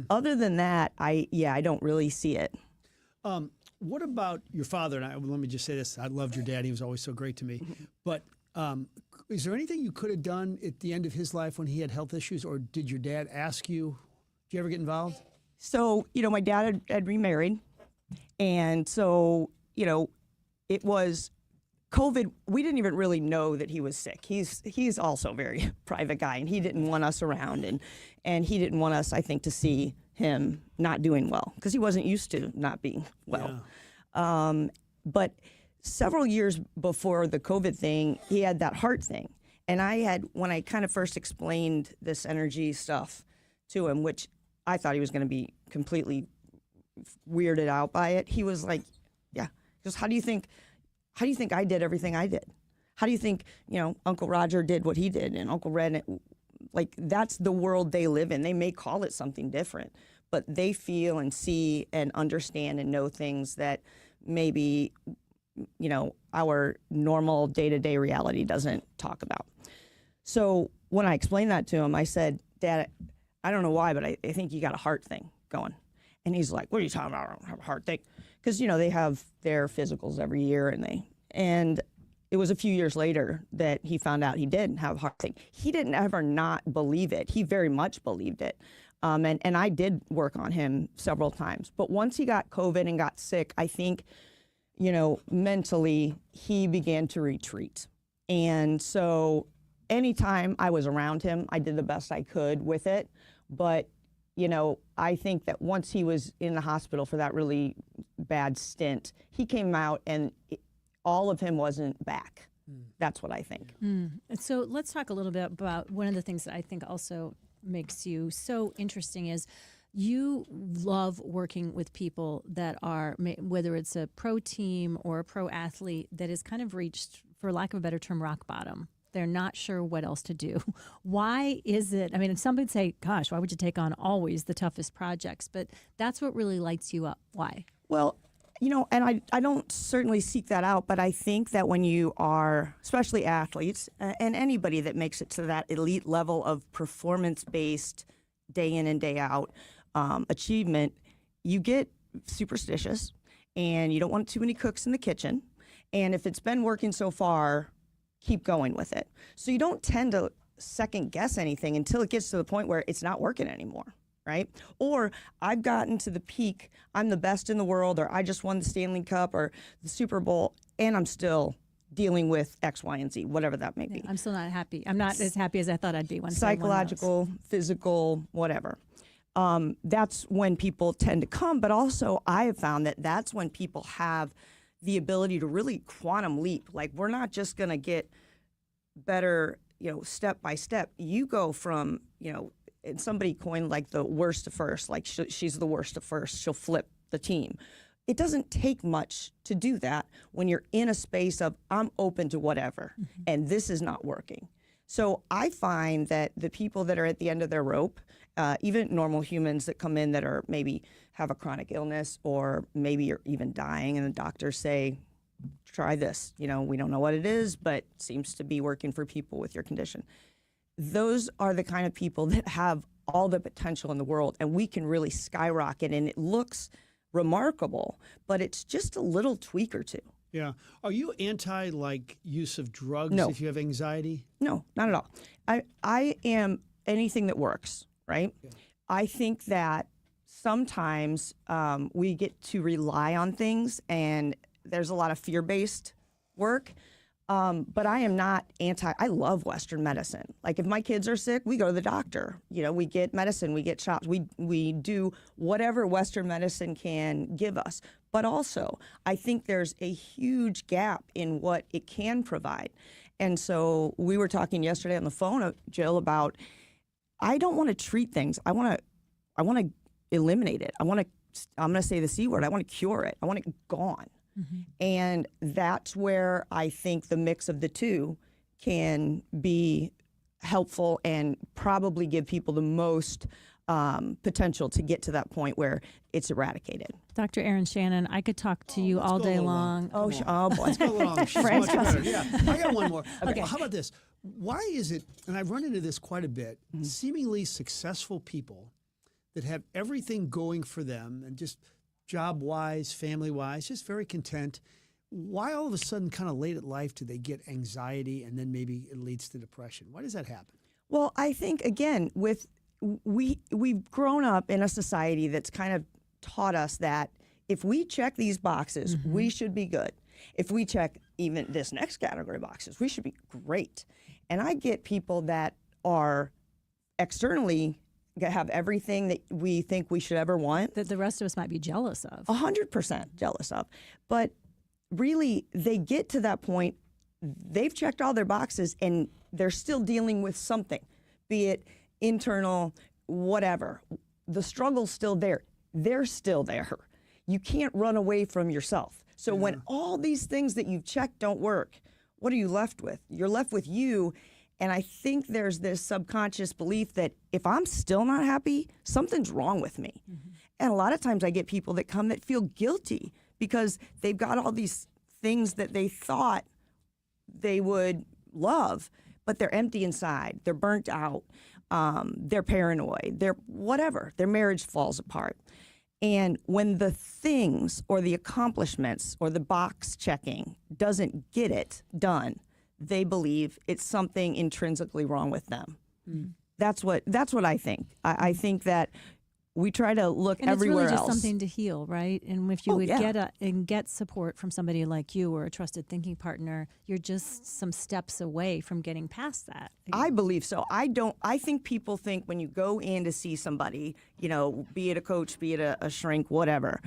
Other than that, I don't really see it. What about your father? And let me just say this. I loved your dad. He was always so great to me. But is there anything you could have done at the end of his life when he had health issues, or did your dad ask you? Did you ever get involved? So, my dad had remarried, and so, it was COVID. We didn't even really know that he was sick. He's also a very private guy, and he didn't want us around, and he didn't want us, I think, to see him not doing well, because he wasn't used to not being well. Yeah. But several years before the COVID thing, he had that heart thing. And when I kind of first explained this energy stuff to him, which I thought he was going to be completely weirded out by it, he was like, yeah. He goes, how do you think I did everything I did? How do you think, Uncle Roger did what he did, and Uncle Red, like, that's the world they live in. They may call it something different, but they feel and see and understand and know things that maybe, our normal day-to-day reality doesn't talk about. So when I explained that to him, I said, Dad, I don't know why, but I think you got a heart thing going. And he's like, what are you talking about? I don't have a heart thing. Because, they have their physicals every year, and it was a few years later that he found out he did have a heart thing. He didn't ever not believe it. He very much believed it. And I did work on him several times. But once he got COVID and got sick, I think, mentally he began to retreat. And so anytime I was around him, I did the best I could with it. But, I think that once he was in the hospital for that really bad stint, he came out and all of him wasn't back. That's what I think. So let's talk a little bit about one of the things that I think also makes you so interesting is you love working with people that are, whether it's a pro team or a pro athlete that has kind of reached, for lack of a better term, rock bottom. They're not sure what else to do. Why is it? I mean, some would say, gosh, why would you take on always the toughest projects? But that's what really lights you up. Why? Well, and I don't certainly seek that out, but I think that when you are, especially athletes, and anybody that makes it to that elite level of performance-based, day in and day out achievement, you get superstitious, and you don't want too many cooks in the kitchen. And if it's been working so far, keep going with it. So you don't tend to second guess anything until it gets to the point where it's not working anymore, right? Or I've gotten to the peak, I'm the best in the world, or I just won the Stanley Cup or the Super Bowl, and I'm still dealing with X, Y, and Z, whatever that may be. I'm still not happy. I'm not as happy as I thought I'd be once psychological, physical, whatever. That's when people tend to come, but also I have found that that's when people have the ability to really quantum leap. Like, we're not just going to get better, step by step. You go from, and somebody coined like the worst to first, like she's the worst to first. She'll flip the team. It doesn't take much to do that when you're in a space of, I'm open to whatever, and this is not working. So I find that the people that are at the end of their rope, even normal humans that come in that are maybe have a chronic illness, or maybe you're even dying, and the doctors say, try this. We don't know what it is, but it seems to be working for people with your condition. Those are the kind of people that have all the potential in the world, and we can really skyrocket, and it looks remarkable, but it's just a little tweak or two. Yeah. Are you anti use of drugs No. if you have anxiety? No, not at all. I am anything that works, right? Yeah. I think that sometimes we get to rely on things, and there's a lot of fear-based work. But I am not I love Western medicine. Like, if my kids are sick, we go to the doctor. We get medicine, we get shots, we do whatever Western medicine can give us. But also, I think there's a huge gap in what it can provide. And so we were talking yesterday on the phone, Jill, about I don't want to treat things. I want to eliminate it. I'm going to say the C word. I want to cure it. I want it gone. And that's where I think the mix of the two can be helpful and probably give people the most potential to get to that point where it's eradicated. Dr. Erin Shannon, I could talk to you all day long. Oh boy. Let's go along. She's Fran's much better. fussy. Yeah. I got one more. Okay. How about this? Why is it, and I've run into this quite a bit, seemingly successful people that have everything going for them and just job-wise, family-wise, just very content, why all of a sudden kind of late at life do they get anxiety and then maybe it leads to depression? Why does that happen? Well, I think, again, we've grown up in a society that's kind of taught us that if we check these boxes, we should be good. If we check even this next category boxes, we should be great. And I get people that are externally have everything that we think we should ever want. That the rest of us might be jealous of. 100% jealous of. But really, they get to that point, they've checked all their boxes and they're still dealing with something, be it internal, whatever. The struggle's still there. They're still there. You can't run away from yourself. So when all these things that you've checked don't work, what are you left with? You're left with you. And I think there's this subconscious belief that if I'm still not happy, something's wrong with me. And a lot of times I get people that come that feel guilty because they've got all these things that they thought they would love, but they're empty inside. They're burnt out. They're paranoid. They're whatever. Their marriage falls apart. And when the things or the accomplishments or the box checking doesn't get it done, they believe it's something intrinsically wrong with them. That's what I think. I think that we try to look And everywhere it's really else. just something to heal, right? And if you would get support from somebody like you or a trusted thinking partner, you're just some steps away from getting past that. I believe so. I think people think when you go in to see somebody, be it a coach, be it a shrink, whatever,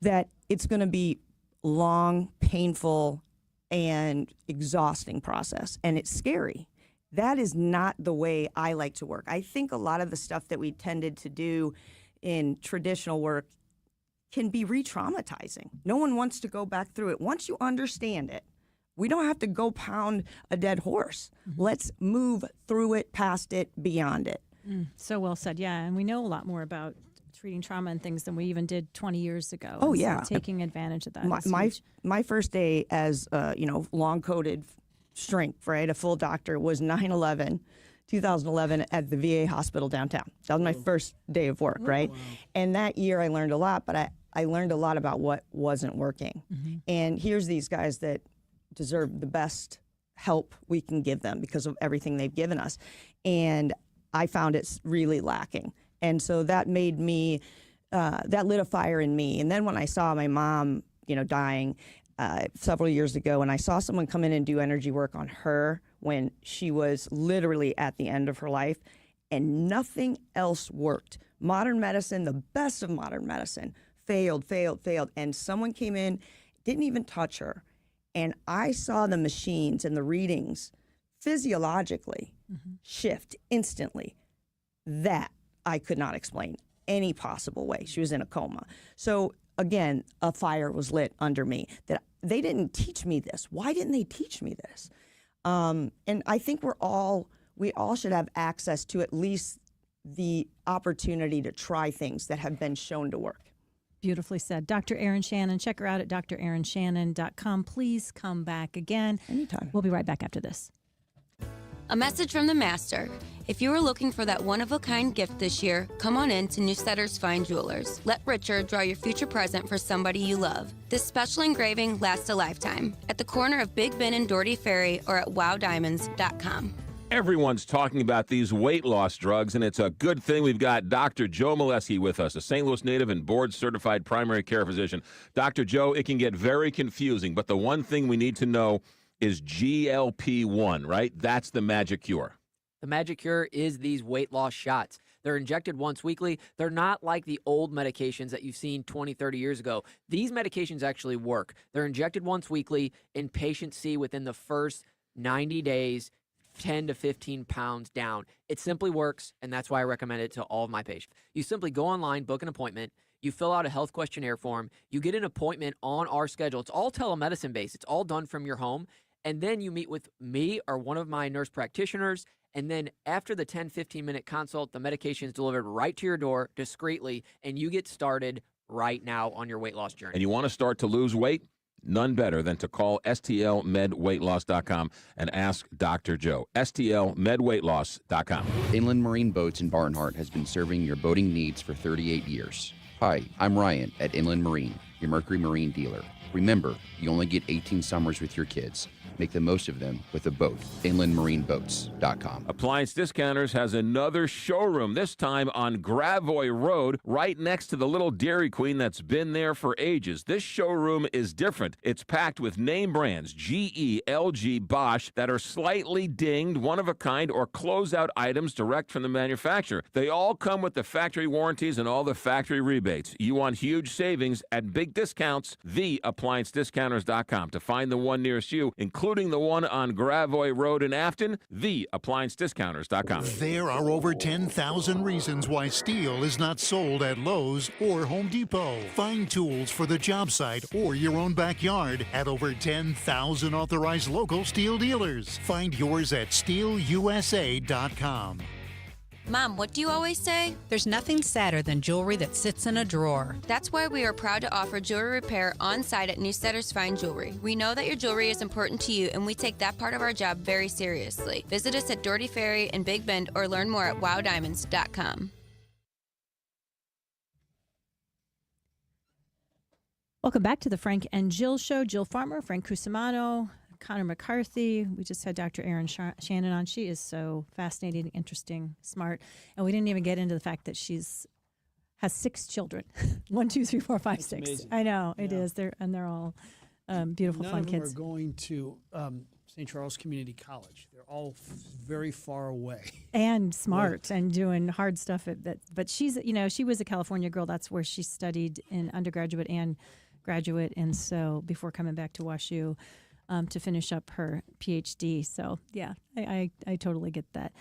that it's going to be long, painful, and exhausting process. And it's scary. That is not the way I like to work. I think a lot of the stuff that we tended to do in traditional work can be re-traumatizing. No one wants to go back through it. Once you understand it, we don't have to go pound a dead horse. Let's move through it, past it, beyond it. So well said. Yeah, and we know a lot more about treating trauma and things than we even did 20 years ago. Oh, And so yeah. taking advantage of that. My first day as long-coated shrink, right, a full doctor, was 2011 at the VA hospital downtown. That was my first day of work, right? Wow. And that year I learned a lot, but I learned a lot about what wasn't working. And here's these guys that deserve the best help we can give them because of everything they've given us. And I found it's really lacking. And so that made me, that lit a fire in me. And then when I saw my mom, dying several years ago, and I saw someone come in and do energy work on her when she was literally at the end of her life, and nothing else worked. Modern medicine, the best of modern medicine, failed. And someone came in, didn't even touch her. And I saw the machines and the readings physiologically shift instantly. That I could not explain any possible way. She was in a coma. So again, a fire was lit under me that they didn't teach me this. Why didn't they teach me this? And I think we all should have access to at least the opportunity to try things that have been shown to work. Beautifully said. Dr. Erin Shannon, check her out at drerinshannon.com. Please come back again. Anytime. We'll be right back after this. A message from the master. If you are looking for that one-of-a-kind gift this year, come on in to Newsletter's Fine Jewelers. Let Richard draw your future present for somebody you love. This special engraving lasts a lifetime. At the corner of Big Ben and Doherty Ferry or at wowdiamonds.com. Everyone's talking about these weight loss drugs, and it's a good thing we've got Dr. Joe Molesky with us, a St. Louis native and board-certified primary care physician. Dr. Joe, it can get very confusing, but the one thing we need to know is GLP-1, right? That's the magic cure. The magic cure is these weight loss shots. They're injected once weekly. They're not like the old medications that you've seen 20, 30 years ago. These medications actually work. They're injected once weekly, and patients see within the first 90 days 10 to 15 pounds down. It simply works, and that's why I recommend it to all of my patients. You simply go online, book an appointment. You fill out a health questionnaire form. You get an appointment on our schedule. It's all telemedicine based. It's all done from your home. And then you meet with me or one of my nurse practitioners, And then after the 10, 15-minute consult, the medication is delivered right to your door discreetly, and you get started right now on your weight loss journey. And you want to start to lose weight? None better than to call STLMedWeightLoss.com and ask Dr. Joe. STLMedWeightLoss.com. Inland Marine Boats in Barnhart has been serving your boating needs for 38 years. Hi, I'm Ryan at Inland Marine, your Mercury Marine dealer. Remember, you only get 18 summers with your kids. Make the most of them with a boat. InlandMarineBoats.com. Appliance Discounters has another showroom, this time on Gravois Road, right next to the little Dairy Queen that's been there for ages. This showroom is different. It's packed with name brands, GE, LG, Bosch, that are slightly dinged, one-of-a-kind, or closeout items direct from the manufacturer. They all come with the factory warranties and all the factory rebates. You want huge savings at big discounts? TheApplianceDiscounters.com. To find the one nearest you, including the one on Gravois Road in Afton, TheApplianceDiscounters.com. There are over 10,000 reasons why steel is not sold at Lowe's or Home Depot. Find tools for the job site or your own backyard at over 10,000 authorized local steel dealers. Find yours at SteelUSA.com. Mom, what do you always say? There's nothing sadder than jewelry that sits in a drawer. That's why we are proud to offer jewelry repair on site at Newstetter's Fine Jewelry. We know that your jewelry is important to you, and we take that part of our job very seriously. Visit us at Doherty Ferry in Big Bend or learn more at wowdiamonds.com. Welcome back to the Frank and Jill Show. Jill Farmer, Frank Cusimano, Connor McCarthy. We just had Dr. Erin Shannon on. She is so fascinating, interesting, smart. And we didn't even get into the fact that has 6 children. 1, 2, 3, 4, 5, 6. Amazing. I know, it is. They're all beautiful, fun kids. None of them are going to St. Charles Community College. They're all very far away. And smart and doing hard stuff. But she's, she was a California girl. That's where she studied in undergraduate and graduate. And so before coming back to WashU, to finish up her PhD. So, yeah, I totally get that.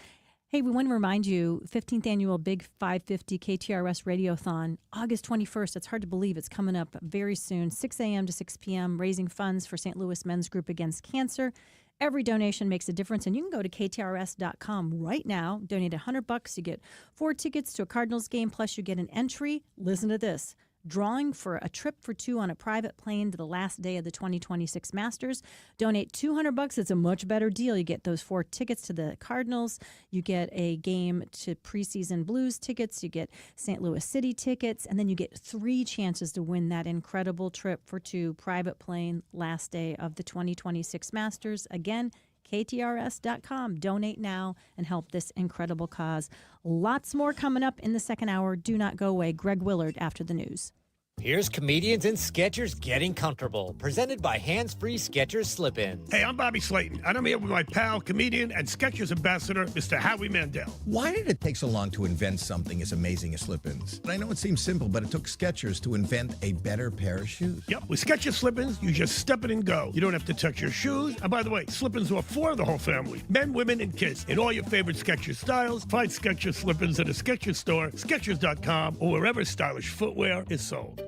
Hey, we want to remind you, 15th Annual Big 550 KTRS Radiothon, August 21st. It's hard to believe it's coming up very soon, 6 a.m. to 6 p.m., raising funds for St. Louis Men's Group Against Cancer. Every donation makes a difference, and you can go to KTRS.com right now. Donate $100. You get 4 tickets to a Cardinals game, plus you get an entry. Listen to this. Drawing for a trip for 2 on a private plane to the last day of the 2026 Masters. Donate $200. It's a much better deal. You get those 4 tickets to the Cardinals. You get a game to preseason Blues tickets. You get St. Louis City tickets. And then you get 3 chances to win that incredible trip for 2 private plane last day of the 2026 Masters. Again, KTRS.com. Donate now and help this incredible cause. Lots more coming up in the second hour. Do not go away. Greg Willard after the news. Here's Comedians and Sketchers Getting Comfortable, presented by Hands Free Skechers Slip-Ins. Hey, I'm Bobby Slayton, and I'm here with my pal, comedian, and Skechers ambassador, Mr. Howie Mandel. Why did it take so long to invent something as amazing as slip-ins? I know it seems simple, but it took Skechers to invent a better pair of shoes. Yep, with Skechers Slip-ins, you just step in and go. You don't have to touch your shoes. And by the way, Slip-ins are for the whole family, men, women, and kids, in all your favorite Skechers styles. Find Skechers Slip-ins at a Skechers store, Skechers.com, or wherever stylish footwear is sold.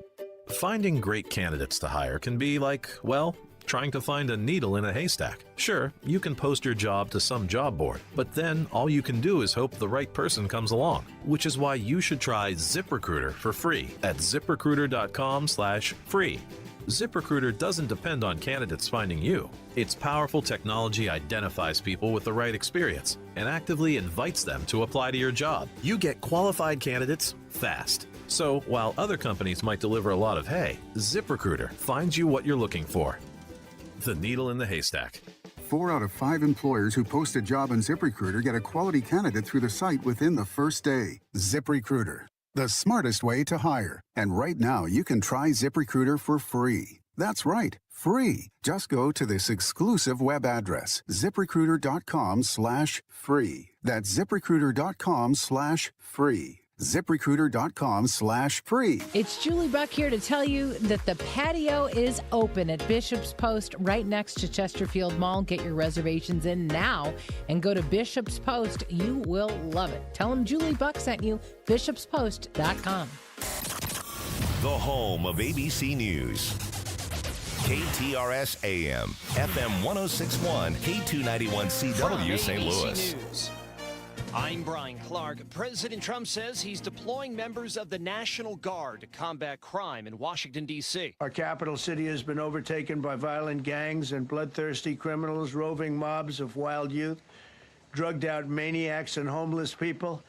Finding great candidates to hire can be like, well, trying to find a needle in a haystack. Sure, you can post your job to some job board, but then all you can do is hope the right person comes along, which is why you should try ZipRecruiter for free at ZipRecruiter.com/free. ZipRecruiter doesn't depend on candidates finding you. Its powerful technology identifies people with the right experience and actively invites them to apply to your job. You get qualified candidates fast. So, while other companies might deliver a lot of hay, ZipRecruiter finds you what you're looking for. The needle in the haystack. 4 out of 5 employers who post a job on ZipRecruiter get a quality candidate through the site within the first day. ZipRecruiter, the smartest way to hire. And right now, you can try ZipRecruiter for free. That's right, free. Just go to this exclusive web address, ZipRecruiter.com/free. That's ZipRecruiter.com/free. ZipRecruiter.com/free. It's Julie Buck here to tell you that the patio is open at Bishop's Post right next to Chesterfield Mall. Get your reservations in now and go to Bishop's Post. You will love it. Tell them Julie Buck sent you. BishopsPost.com. The home of ABC News. KTRS AM, FM 106.1, K291CW St. Louis. News. I'm Brian Clark. President Trump says he's deploying members of the National Guard to combat crime in Washington, D.C. Our capital city has been overtaken by violent gangs and bloodthirsty criminals, roving mobs of wild youth, drugged out maniacs and homeless people.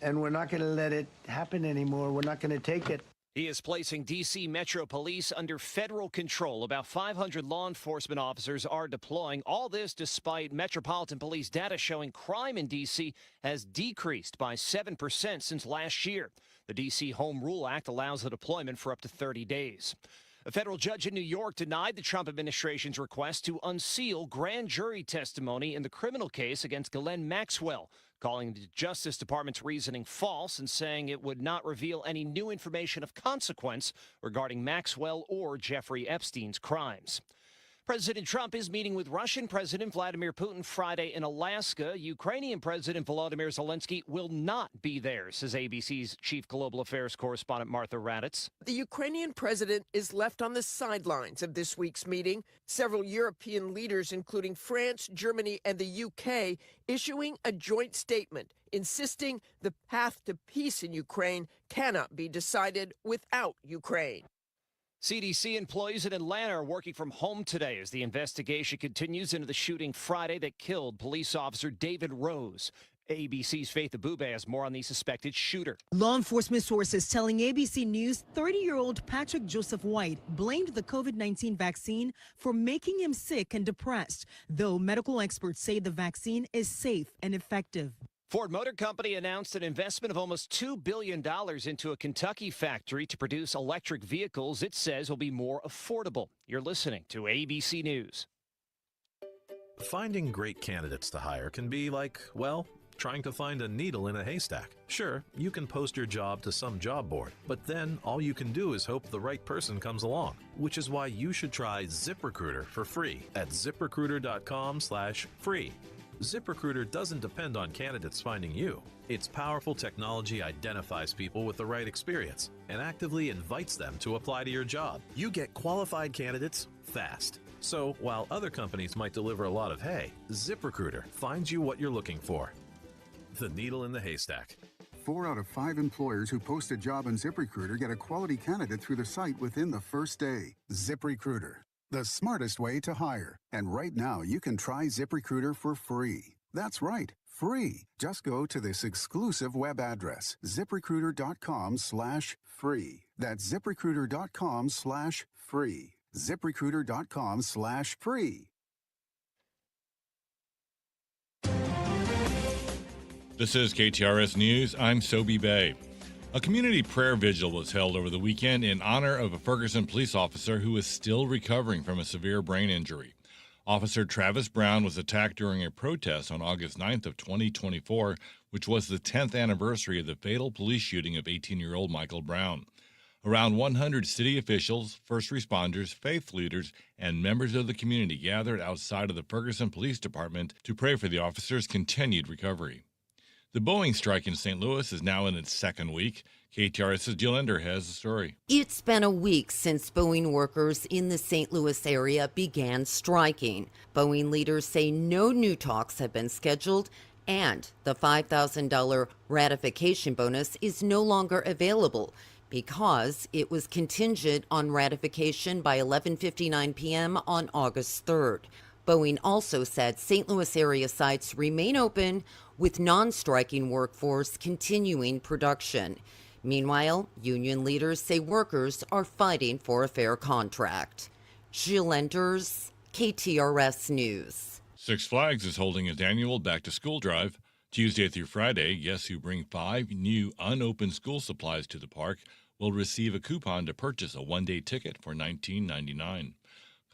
And we're not going to let it happen anymore. We're not going to take it. He is placing D.C. Metro Police under federal control. About 500 law enforcement officers are deploying. All this despite Metropolitan Police data showing crime in D.C. has decreased by 7% since last year. The D.C. Home Rule Act allows the deployment for up to 30 days. A federal judge in New York denied the Trump administration's request to unseal grand jury testimony in the criminal case against Ghislaine Maxwell, calling the Justice Department's reasoning false and saying it would not reveal any new information of consequence regarding Maxwell or Jeffrey Epstein's crimes. President Trump is meeting with Russian President Vladimir Putin Friday in Alaska. Ukrainian President Volodymyr Zelensky will not be there, says ABC's chief global affairs correspondent Martha Raddatz. The Ukrainian president is left on the sidelines of this week's meeting. Several European leaders, including France, Germany, and the UK, issuing a joint statement insisting the path to peace in Ukraine cannot be decided without Ukraine. CDC employees in Atlanta are working from home today as the investigation continues into the shooting Friday that killed police officer David Rose. ABC's Faith Abube has more on the suspected shooter. Law enforcement sources telling ABC News 30-year-old Patrick Joseph White blamed the COVID-19 vaccine for making him sick and depressed, though medical experts say the vaccine is safe and effective. Ford Motor Company announced an investment of almost $2 billion into a Kentucky factory to produce electric vehicles it says will be more affordable. You're listening to ABC News. Finding great candidates to hire can be like, well, trying to find a needle in a haystack. Sure, you can post your job to some job board, but then all you can do is hope the right person comes along, which is why you should try ZipRecruiter for free at ZipRecruiter.com/free. ZipRecruiter doesn't depend on candidates finding you. Its powerful technology identifies people with the right experience and actively invites them to apply to your job. You get qualified candidates fast. So while other companies might deliver a lot of hay, ZipRecruiter finds you what you're looking for. The needle in the haystack. 4 out of 5 employers who post a job on ZipRecruiter get a quality candidate through the site within the first day. ZipRecruiter, the smartest way to hire. And right now, you can try ZipRecruiter for free. That's right, free. Just go to this exclusive web address, ZipRecruiter.com/free. That's ZipRecruiter.com/free. ZipRecruiter.com/free. This is KTRS News. I'm Sobe Bay. A community prayer vigil was held over the weekend in honor of a Ferguson police officer who is still recovering from a severe brain injury. Officer Travis Brown was attacked during a protest on August 9th of 2024, which was the 10th anniversary of the fatal police shooting of 18-year-old Michael Brown. Around 100 city officials, first responders, faith leaders, and members of the community gathered outside of the Ferguson Police Department to pray for the officer's continued recovery. The Boeing strike in St. Louis is now in its second week. KTRS's Jill Ender has the story. It's been a week since Boeing workers in the St. Louis area began striking. Boeing leaders say no new talks have been scheduled, and the $5,000 ratification bonus is no longer available because it was contingent on ratification by 11:59 p.m. on August 3rd. Boeing also said St. Louis area sites remain open, with non-striking workforce continuing production. Meanwhile, union leaders say workers are fighting for a fair contract. Jill Enders, KTRS News. Six Flags is holding its annual back-to-school drive. Tuesday through Friday, guests who bring 5 new unopened school supplies to the park will receive a coupon to purchase a one-day ticket for $19.99.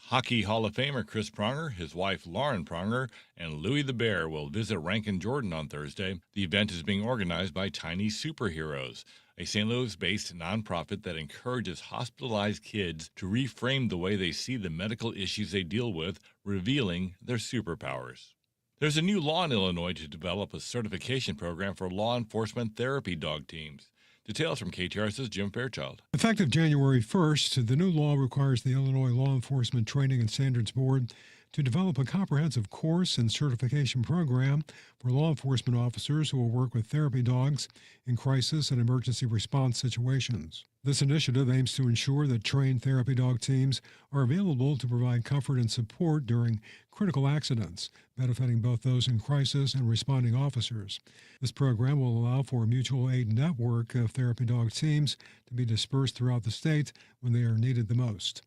Hockey Hall of Famer Chris Pronger, his wife Lauren Pronger, and Louie the Bear will visit Rankin Jordan on Thursday. The event is being organized by Tiny Superheroes, a St. Louis-based nonprofit that encourages hospitalized kids to reframe the way they see the medical issues they deal with, revealing their superpowers. There's a new law in Illinois to develop a certification program for law enforcement therapy dog teams. Details from KTRS's Jim Fairchild. Effective January 1st, the new law requires the Illinois Law Enforcement Training and Standards Board to develop a comprehensive course and certification program for law enforcement officers who will work with therapy dogs in crisis and emergency response situations. This initiative aims to ensure that trained therapy dog teams are available to provide comfort and support during critical accidents, benefiting both those in crisis and responding officers. This program will allow for a mutual aid network of therapy dog teams to be dispersed throughout the state when they are needed the most.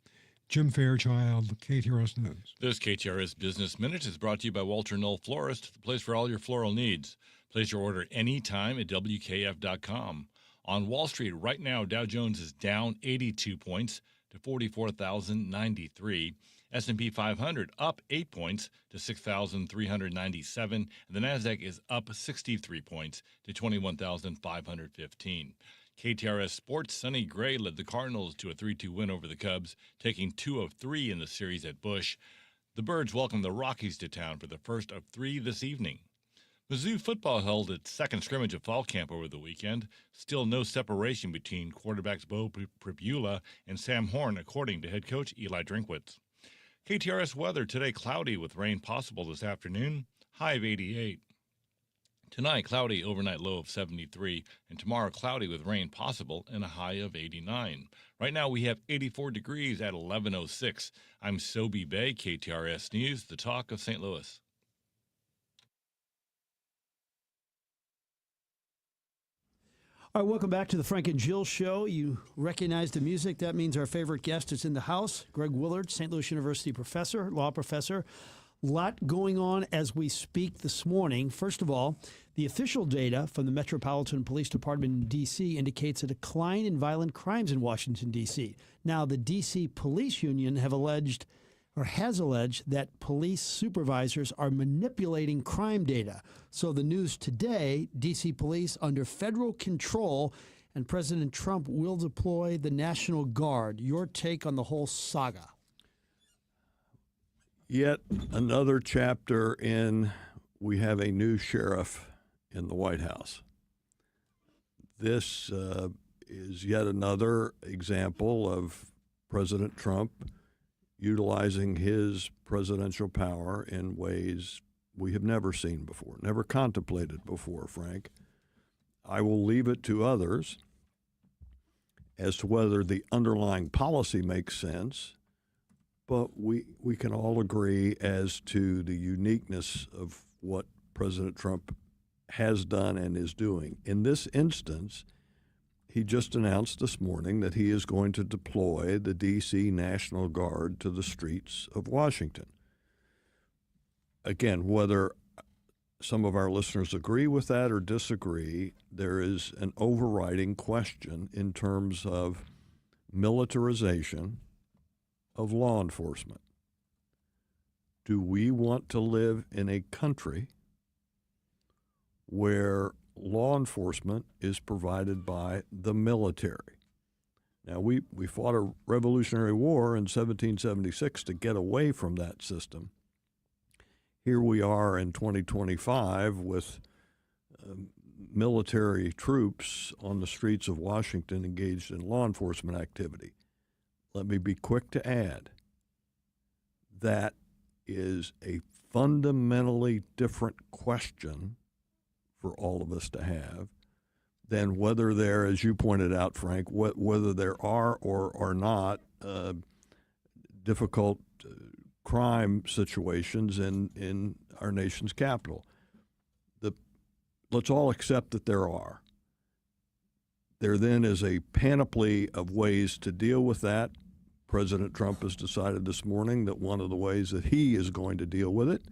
Jim Fairchild, KTRS News. This KTRS Business Minute is brought to you by Walter Knoll Florist, the place for all your floral needs. Place your order anytime at WKF.com. On Wall Street right now, Dow Jones is down 82 points to 44,093. S&P 500 up 8 points to 6,397. And the Nasdaq is up 63 points to 21,515. KTRS Sports, Sonny Gray led the Cardinals to a 3-2 win over the Cubs, taking 2 of 3 in the series at Busch. The Birds welcome the Rockies to town for the first of 3 this evening. Mizzou football held its second scrimmage of fall camp over the weekend. Still no separation between quarterbacks Bo Pribula and Sam Horn, according to head coach Eli Drinkwitz. KTRS weather today cloudy with rain possible this afternoon, high of 88. Tonight, cloudy, overnight low of 73, and tomorrow cloudy with rain possible and a high of 89. Right now we have 84 degrees at 11:06. I'm Sobe Bay, KTRS News, the talk of St. Louis. All right, welcome back to the Frank and Jill Show. You recognize the music. That means our favorite guest is in the house, Greg Willard, St. Louis University professor, law professor. A lot going on as we speak this morning. First of all, the official data from the Metropolitan Police Department in D.C. indicates a decline in violent crimes in Washington, D.C. Now, the D.C. Police Union has alleged that police supervisors are manipulating crime data. So the news today, D.C. Police under federal control, and President Trump will deploy the National Guard. Your take on the whole saga? Yet another chapter in we have a new sheriff in the White House. This is yet another example of President Trump utilizing his presidential power in ways we have never seen before, never contemplated before, Frank. I will leave it to others as to whether the underlying policy makes sense, but we can all agree as to the uniqueness of what President Trump has done and is doing. In this instance, he just announced this morning that he is going to deploy the D.C. National Guard to the streets of Washington. Again, whether some of our listeners agree with that or disagree, there is an overriding question in terms of militarization of law enforcement. Do we want to live in a country where law enforcement is provided by the military? Now, we fought a Revolutionary War in 1776 to get away from that system. Here we are in 2025 with military troops on the streets of Washington engaged in law enforcement activity. Let me be quick to add, that is a fundamentally different question for all of us to have than whether there, as you pointed out, Frank, whether there are or are not difficult crime situations in our nation's capital. Let's all accept that there are. There then is a panoply of ways to deal with that. President Trump has decided this morning that one of the ways that he is going to deal with it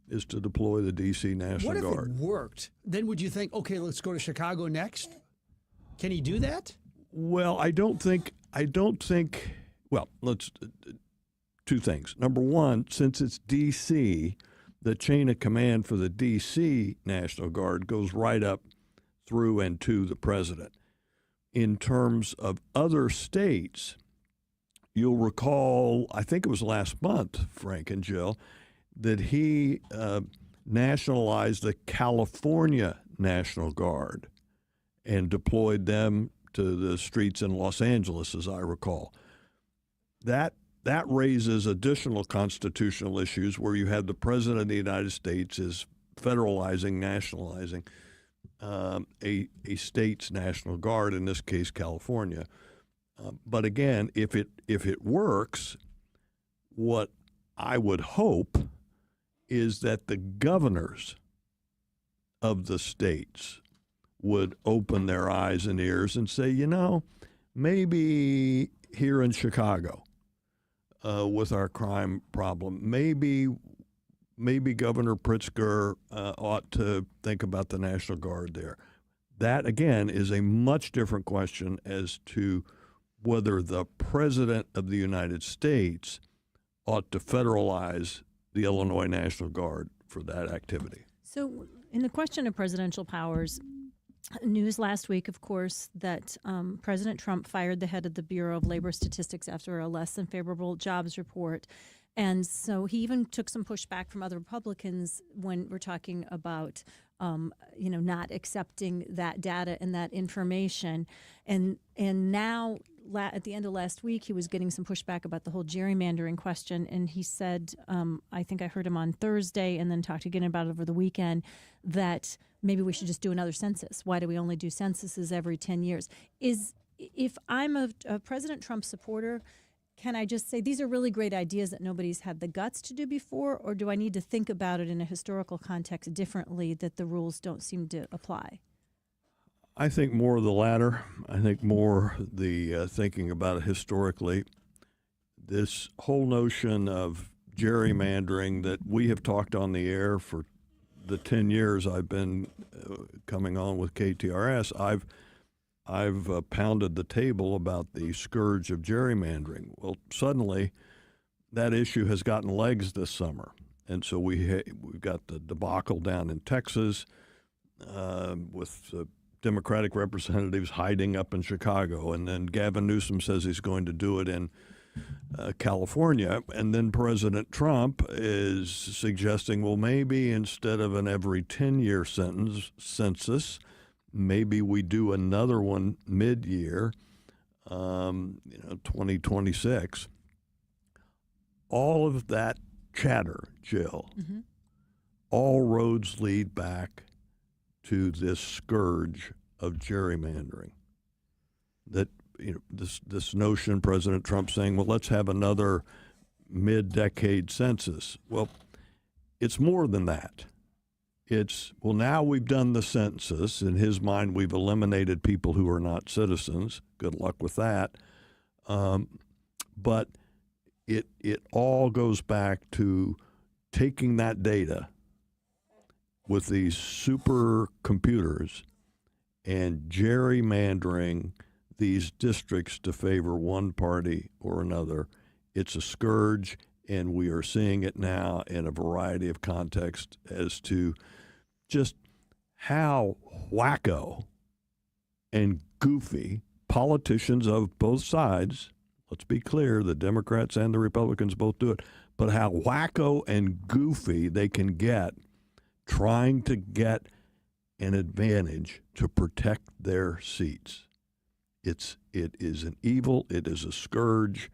is to deploy the D.C. National Guard. What if it worked? Then would you think, okay, let's go to Chicago next? Can he do that? Well, I don't think, well, let's, two things. Number one, since it's D.C., the chain of command for the D.C. National Guard goes right up through and to the president. In terms of other states, you'll recall, I think it was last month, Frank and Jill, that he nationalized the California National Guard and deployed them to the streets in Los Angeles, as I recall. That that raises additional constitutional issues where you have the President of the United States is federalizing, nationalizing a state's National Guard, in this case, California. But again, if it works, what I would hope is that the governors of the states would open their eyes and ears and say, maybe here in Chicago, with our crime problem, maybe Governor Pritzker ought to think about the National Guard there. That, again, is a much different question as to whether the President of the United States ought to federalize the Illinois National Guard for that activity. So in the question of presidential powers, news last week, of course, that President Trump fired the head of the Bureau of Labor Statistics after a less than favorable jobs report. And so he even took some pushback from other Republicans when we're talking about, not accepting that data and that information. And now, at the end of last week, he was getting some pushback about the whole gerrymandering question. And he said, I think I heard him on Thursday and then talked again about it over the weekend, that maybe we should just do another census. Why do we only do censuses every 10 years? If I'm a President Trump supporter, can I just say these are really great ideas that nobody's had the guts to do before, or do I need to think about it in a historical context differently, that the rules don't seem to apply? I think more of the latter. I think more the thinking about it historically. This whole notion of gerrymandering that we have talked on the air for the 10 years I've been coming on with KTRS, I've pounded the table about the scourge of gerrymandering. Well, suddenly that issue has gotten legs this summer. And so we've got the debacle down in Texas with Democratic representatives hiding up in Chicago. And then Gavin Newsom says he's going to do it in California. And then President Trump is suggesting, well, maybe instead of an every 10-year census, maybe we do another one mid-year, 2026. All of that chatter, Jill, all roads lead back to this scourge of gerrymandering. That this notion, President Trump saying, well, let's have another mid-decade census. Well, it's more than that. It's, well, now we've done the census. In his mind, we've eliminated people who are not citizens. Good luck with that. But it all goes back to taking that data with these supercomputers and gerrymandering these districts to favor one party or another. It's a scourge, and we are seeing it now in a variety of contexts as to just how wacko and goofy politicians of both sides, let's be clear, the Democrats and the Republicans both do it, but how wacko and goofy they can get trying to get an advantage to protect their seats. It is an evil, it is a scourge,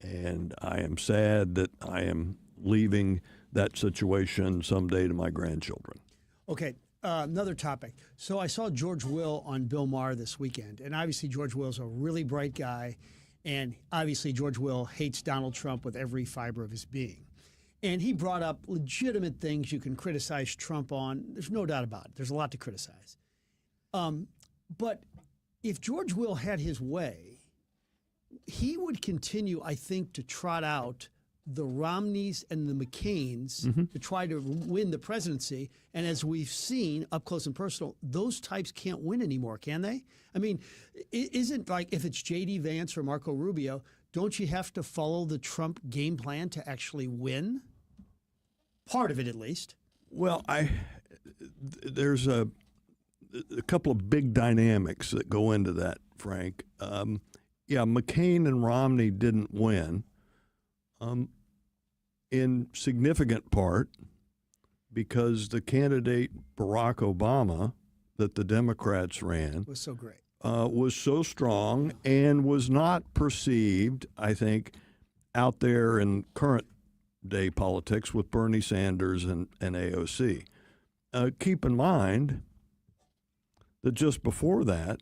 and I am sad that I am leaving that situation someday to my grandchildren. Okay, another topic. So I saw George Will on Bill Maher this weekend, and obviously George Will's a really bright guy, and obviously George Will hates Donald Trump with every fiber of his being. And he brought up legitimate things you can criticize Trump on. There's no doubt about it. There's a lot to criticize. But if George Will had his way, he would continue, I think, to trot out the Romneys and the McCains to try to win the presidency. And as we've seen up close and personal, those types can't win anymore, can they? I mean, it isn't like if it's J.D. Vance or Marco Rubio, don't you have to follow the Trump game plan to actually win? Part of it, at least. Well, there's a couple of big dynamics that go into that, Frank. McCain and Romney didn't win. In significant part because the candidate Barack Obama that the Democrats ran was so great, was so strong and was not perceived, I think, out there in current day politics with Bernie Sanders and AOC. Keep in mind that just before that,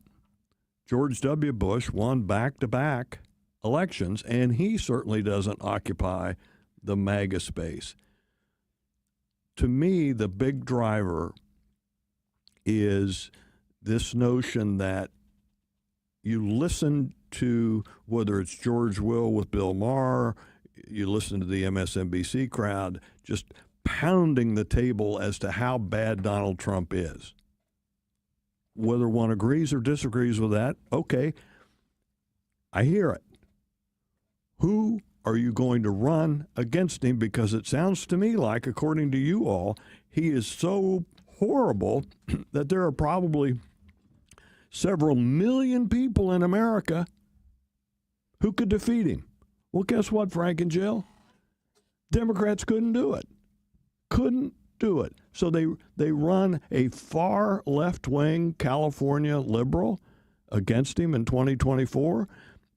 George W. Bush won back-to-back elections, and he certainly doesn't occupy the MAGA space. To me, the big driver is this notion that you listen to, whether it's George Will with Bill Maher, you listen to the MSNBC crowd just pounding the table as to how bad Donald Trump is. Whether one agrees or disagrees with that, okay, I hear it. Who are you going to run against him? Because it sounds to me like, according to you all, he is so horrible that there are probably several million people in America who could defeat him. Well, guess what, Frank and Jill? Democrats couldn't do it. Couldn't do it. So they run a far left-wing California liberal against him in 2024.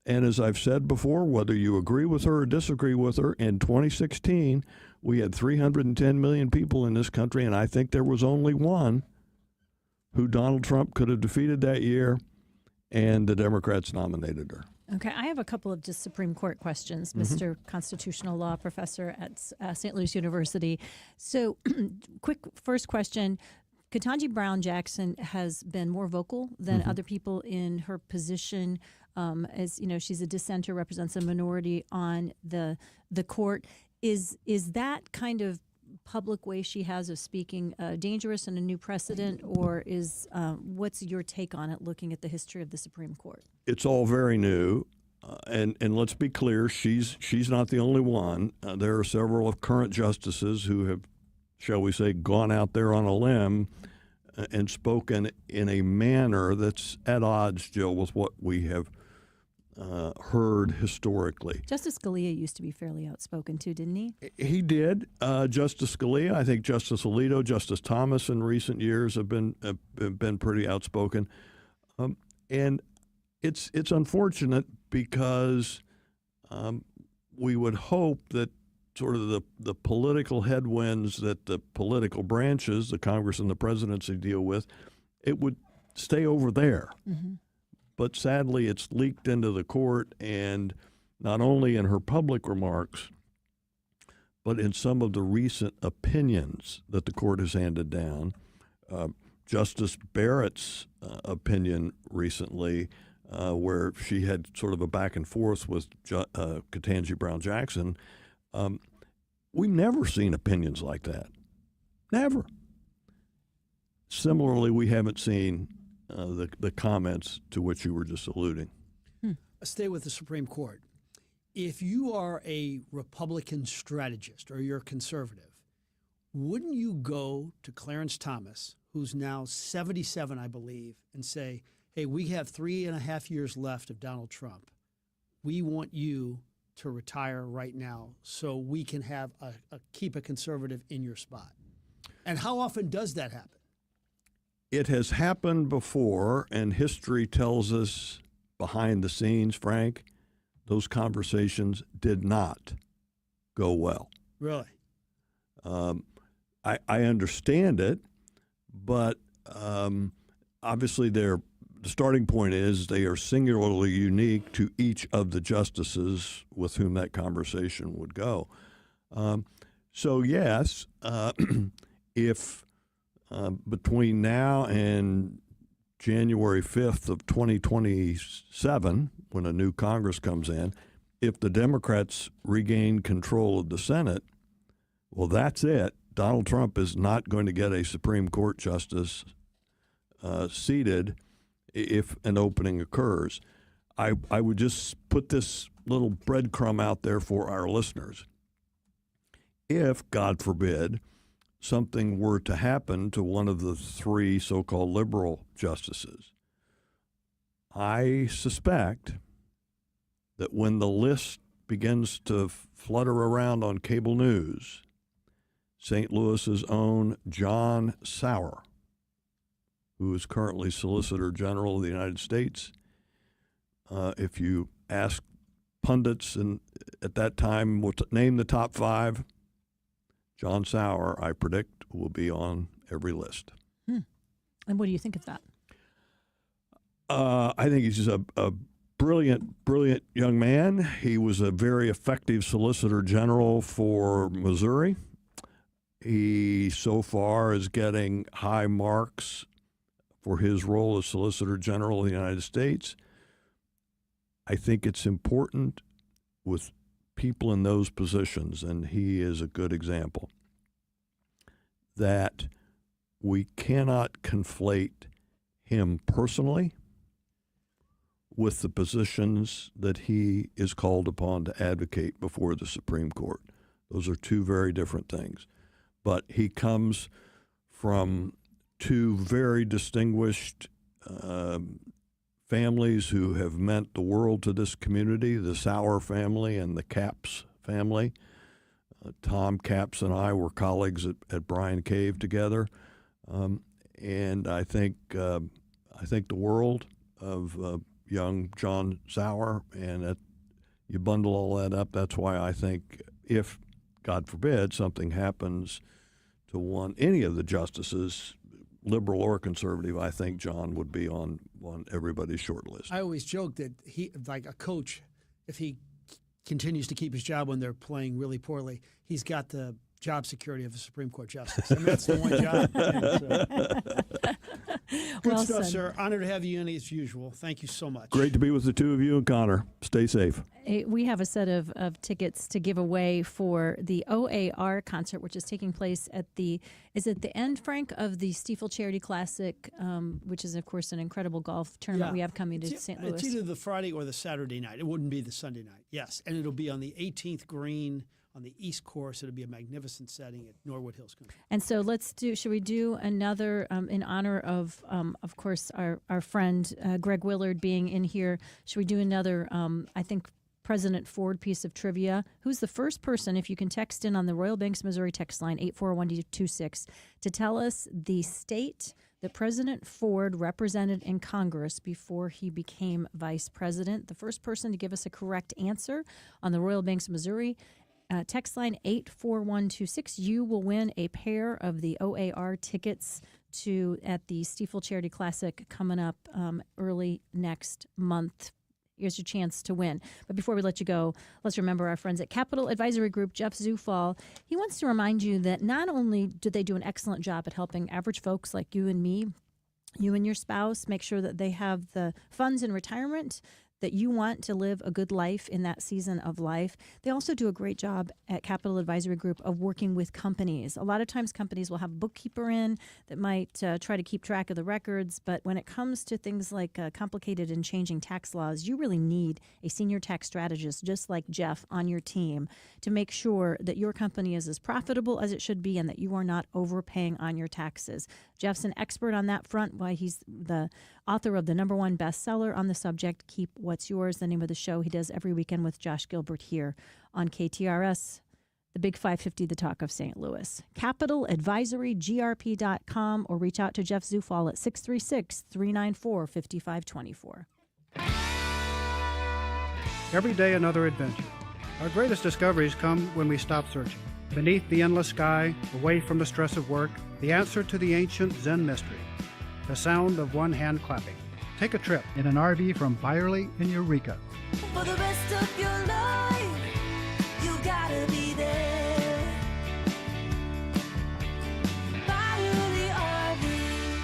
And as I've said before, whether you agree with her or disagree with her, in 2016, we had 310 million people in this country, and I think there was only one who Donald Trump could have defeated that year, and the Democrats nominated her. Okay, I have a couple of just Supreme Court questions, Mr. Constitutional Law Professor at St. Louis University. So, quick first question. Ketanji Brown Jackson has been more vocal than other people in her position. As you know, she's a dissenter, represents a minority on the court. Is that kind of public way she has of speaking dangerous and a new precedent, or is what's your take on it, looking at the history of the Supreme Court? It's all very new, and let's be clear, she's not the only one. There are several of current justices who have, shall we say, gone out there on a limb and spoken in a manner that's at odds, Jill, with what we have heard historically. Justice Scalia used to be fairly outspoken too, didn't he? He did. Justice Scalia, I think Justice Alito, Justice Thomas in recent years have been pretty outspoken, and it's unfortunate because we would hope that sort of the political headwinds that the political branches, the Congress and the presidency, deal with, it would stay over there. But sadly, it's leaked into the court, and not only in her public remarks, but in some of the recent opinions that the court has handed down. Justice Barrett's opinion recently, where she had sort of a back and forth with Ketanji Brown Jackson, we've never seen opinions like that. Never. Similarly, we haven't seen the comments to which you were just alluding. Stay with the Supreme Court. If you are a Republican strategist or you're a conservative, wouldn't you go to Clarence Thomas, who's now 77, I believe, and say, hey, we have 3.5 years left of Donald Trump. We want you to retire right now so we can have keep a conservative in your spot. And how often does that happen? It has happened before, and history tells us behind the scenes, Frank, those conversations did not go well. Really? I understand it, but obviously the starting point is they are singularly unique to each of the justices with whom that conversation would go. So yes, if between now and January 5th of 2027, when a new Congress comes in, if the Democrats regain control of the Senate, well, that's it. Donald Trump is not going to get a Supreme Court justice seated if an opening occurs. I would just put this little breadcrumb out there for our listeners. If, God forbid, something were to happen to one of the three so-called liberal justices, I suspect that when the list begins to flutter around on cable news, St. Louis's own John Sauer, who is currently Solicitor General of the United States, if you ask pundits at that time will name the top 5. John Sauer, I predict, will be on every list. And what do you think of that? I think he's just a brilliant young man. He was a very effective Solicitor General for Missouri. He so far is getting high marks for his role as Solicitor General of the United States. I think it's important with people in those positions, and he is a good example, that we cannot conflate him personally with the positions that he is called upon to advocate before the Supreme Court. Those are two very different things. But he comes from two very distinguished families who have meant the world to this community, the Sauer family and the Capps family. Tom Capps and I were colleagues at Bryan Cave together. And I think the world of young John Sauer, and you bundle all that up. That's why I think if, God forbid, something happens to any of the justices, liberal or conservative, I think John would be on everybody's short list. I always joke that he, like a coach, if he continues to keep his job when they're playing really poorly, he's got the job security of a Supreme Court justice. I mean, that's the one job. Good Well stuff, said. sir. Honored to have you in as usual. Thank you so much. Great to be with the two of you, and Connor. Stay safe. We have a set of tickets to give away for the OAR concert, which is taking place at the end, Frank, of the Stiefel Charity Classic, which is, of course, an incredible golf tournament we have coming to St. Louis. It's either the Friday or the Saturday night. It wouldn't be the Sunday night. Yes, and it'll be on the 18th green on the East Course. It'll be a magnificent setting at Norwood Hills Country. And so should we do another in honor of course, our friend Greg Willard being in here? Should we do another, I think, President Ford piece of trivia? Who's the first person, if you can text in on the Royal Banks, Missouri text line 84126, to tell us the state that President Ford represented in Congress before he became vice president? The first person to give us a correct answer on the Royal Banks, Missouri text line 84126, you will win a pair of the OAR tickets at the Stiefel Charity Classic coming up early next month. Here's your chance to win. But before we let you go, let's remember our friends at Capital Advisory Group, Jeff Zufall. He wants to remind you that not only do they do an excellent job at helping average folks like you and me, you and your spouse, make sure that they have the funds in retirement that you want to live a good life in that season of life. They also do a great job at Capital Advisory Group of working with companies. A lot of times companies will have a bookkeeper in that might try to keep track of the records, but when it comes to things like complicated and changing tax laws, you really need a senior tax strategist just like Jeff on your team to make sure that your company is as profitable as it should be and that you are not overpaying on your taxes. Jeff's an expert on that front. Why he's the author of the #1 bestseller on the subject, Keep What's Yours, the name of the show he does every weekend with Josh Gilbert here on KTRS, the Big 550, the Talk of St. Louis. CapitalAdvisoryGRP.com, or reach out to Jeff Zufall at 636-394-5524. Every day another adventure. Our greatest discoveries come when we stop searching. Beneath the endless sky, away from the stress of work, the answer to the ancient Zen mystery. The sound of one hand clapping. Take a trip in an RV from Byerly in Eureka. For the rest of your life, you gotta be there. Byerly RV.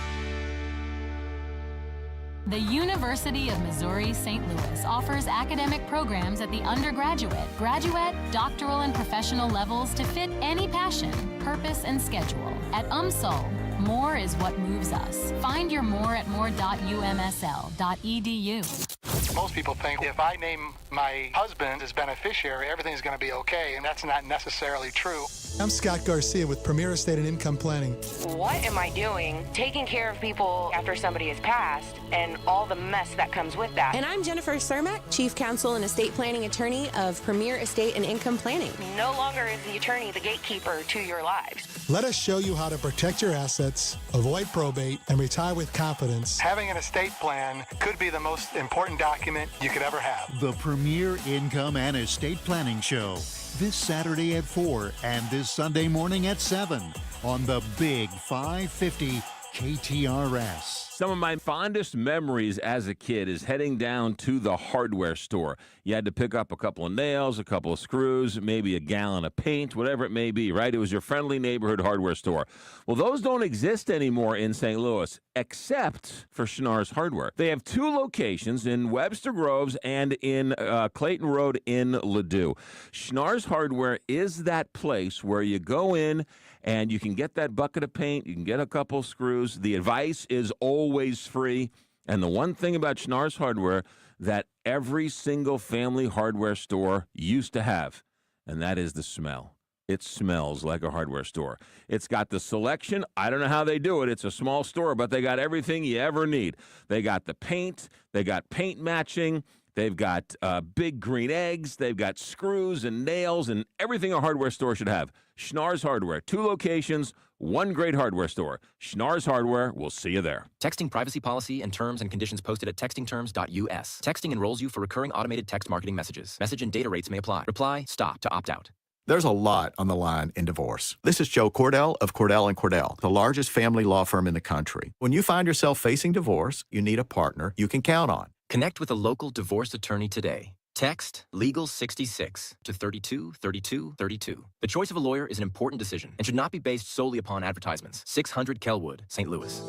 The University of Missouri St. Louis offers academic programs at the undergraduate, graduate, doctoral, and professional levels to fit any passion, purpose, and schedule. At UMSL, more is what moves us. Find your more at more.umsl.edu. Most people think if I name my husband as beneficiary, everything's going to be okay, and that's not necessarily true. I'm Scott Garcia with Premier Estate and Income Planning. What am I doing taking care of people after somebody has passed and all the mess that comes with that? And I'm Jennifer Cermak, Chief Counsel and Estate Planning Attorney of Premier Estate and Income Planning. No longer is the attorney the gatekeeper to your lives. Let us show you how to protect your assets, avoid probate, and retire with confidence. Having an estate plan could be the most important document you could ever have. The Premier Income and Estate Planning Show, this Saturday at 4 and this Sunday morning at 7 on the Big 550 KTRS. Some of my fondest memories as a kid is heading down to the hardware store. You had to pick up a couple of nails, a couple of screws, maybe a gallon of paint, whatever it may be, right? It was your friendly neighborhood hardware store. Well, those don't exist anymore in St. Louis, except for Schnarr's Hardware. They have 2 locations in Webster Groves and in Clayton Road in Ladue. Schnarr's Hardware is that place where you go in and you can get that bucket of paint, you can get a couple of screws. The advice is always free. And the one thing about Schnarr's Hardware that every single family hardware store used to have, and that is the smell. It smells like a hardware store. It's got the selection. I don't know how they do it. It's a small store, but they got everything you ever need. They got the paint. They got paint matching. They've got big green eggs. They've got screws and nails and everything a hardware store should have. Schnarr's Hardware, 2 locations, 1 great hardware store. Schnarr's Hardware, we'll see you there. Texting privacy policy and terms and conditions posted at textingterms.us. Texting enrolls you for recurring automated text marketing messages. Message and data rates may apply. Reply, stop to opt out. There's a lot on the line in divorce. This is Joe Cordell of Cordell & Cordell, the largest family law firm in the country. When you find yourself facing divorce, you need a partner you can count on. Connect with a local divorce attorney today. Text LEGAL66 to 323232. The choice of a lawyer is an important decision and should not be based solely upon advertisements. 600 Kelwood, St. Louis.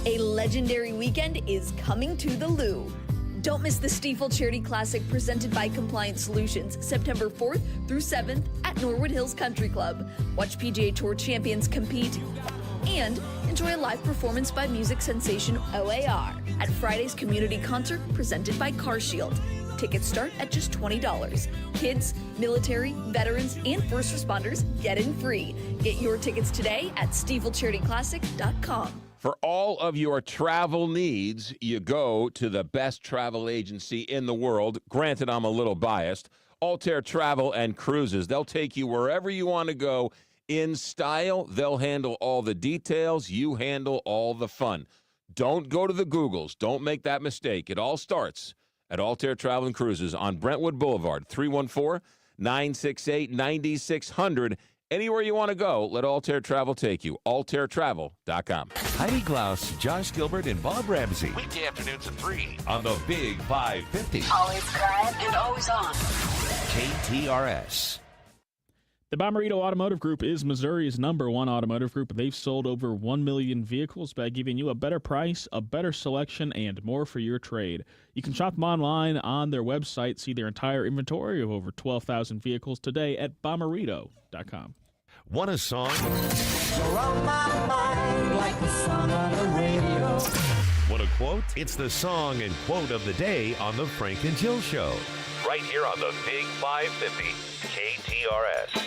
A legendary weekend is coming to the Lou. Don't miss the Stiefel Charity Classic presented by Compliance Solutions, September 4th through 7th at Norwood Hills Country Club. Watch PGA Tour champions compete and enjoy a live performance by music sensation OAR at Friday's community concert presented by CarShield. Tickets start at just $20. Kids, military, veterans, and first responders get in free. Get your tickets today at StiefelCharityClassic.com. For all of your travel needs, you go to the best travel agency in the world. Granted, I'm a little biased. Altair Travel and Cruises. They'll take you wherever you want to go in style. They'll handle all the details. You handle all the fun. Don't go to the Googles. Don't make that mistake. It all starts at Altair Travel and Cruises on Brentwood Boulevard, 314-968-9600. Anywhere you want to go, let Altair Travel take you. AltairTravel.com. Heidi Glaus, Josh Gilbert, and Bob Ramsey. Weekday afternoons at 3 On the Big 550. Always current and always on. KTRS. The Bommarito Automotive Group is Missouri's #1 automotive group. They've sold over 1 million vehicles by giving you a better price, a better selection, and more for your trade. You can shop them online on their website, see their entire inventory of over 12,000 vehicles today at bommarito.com. Want a song? You're on my mind like the song on the radio. Want a quote? It's the song and quote of the day on the Frank and Jill Show. Right here on the Big 550 KTRS.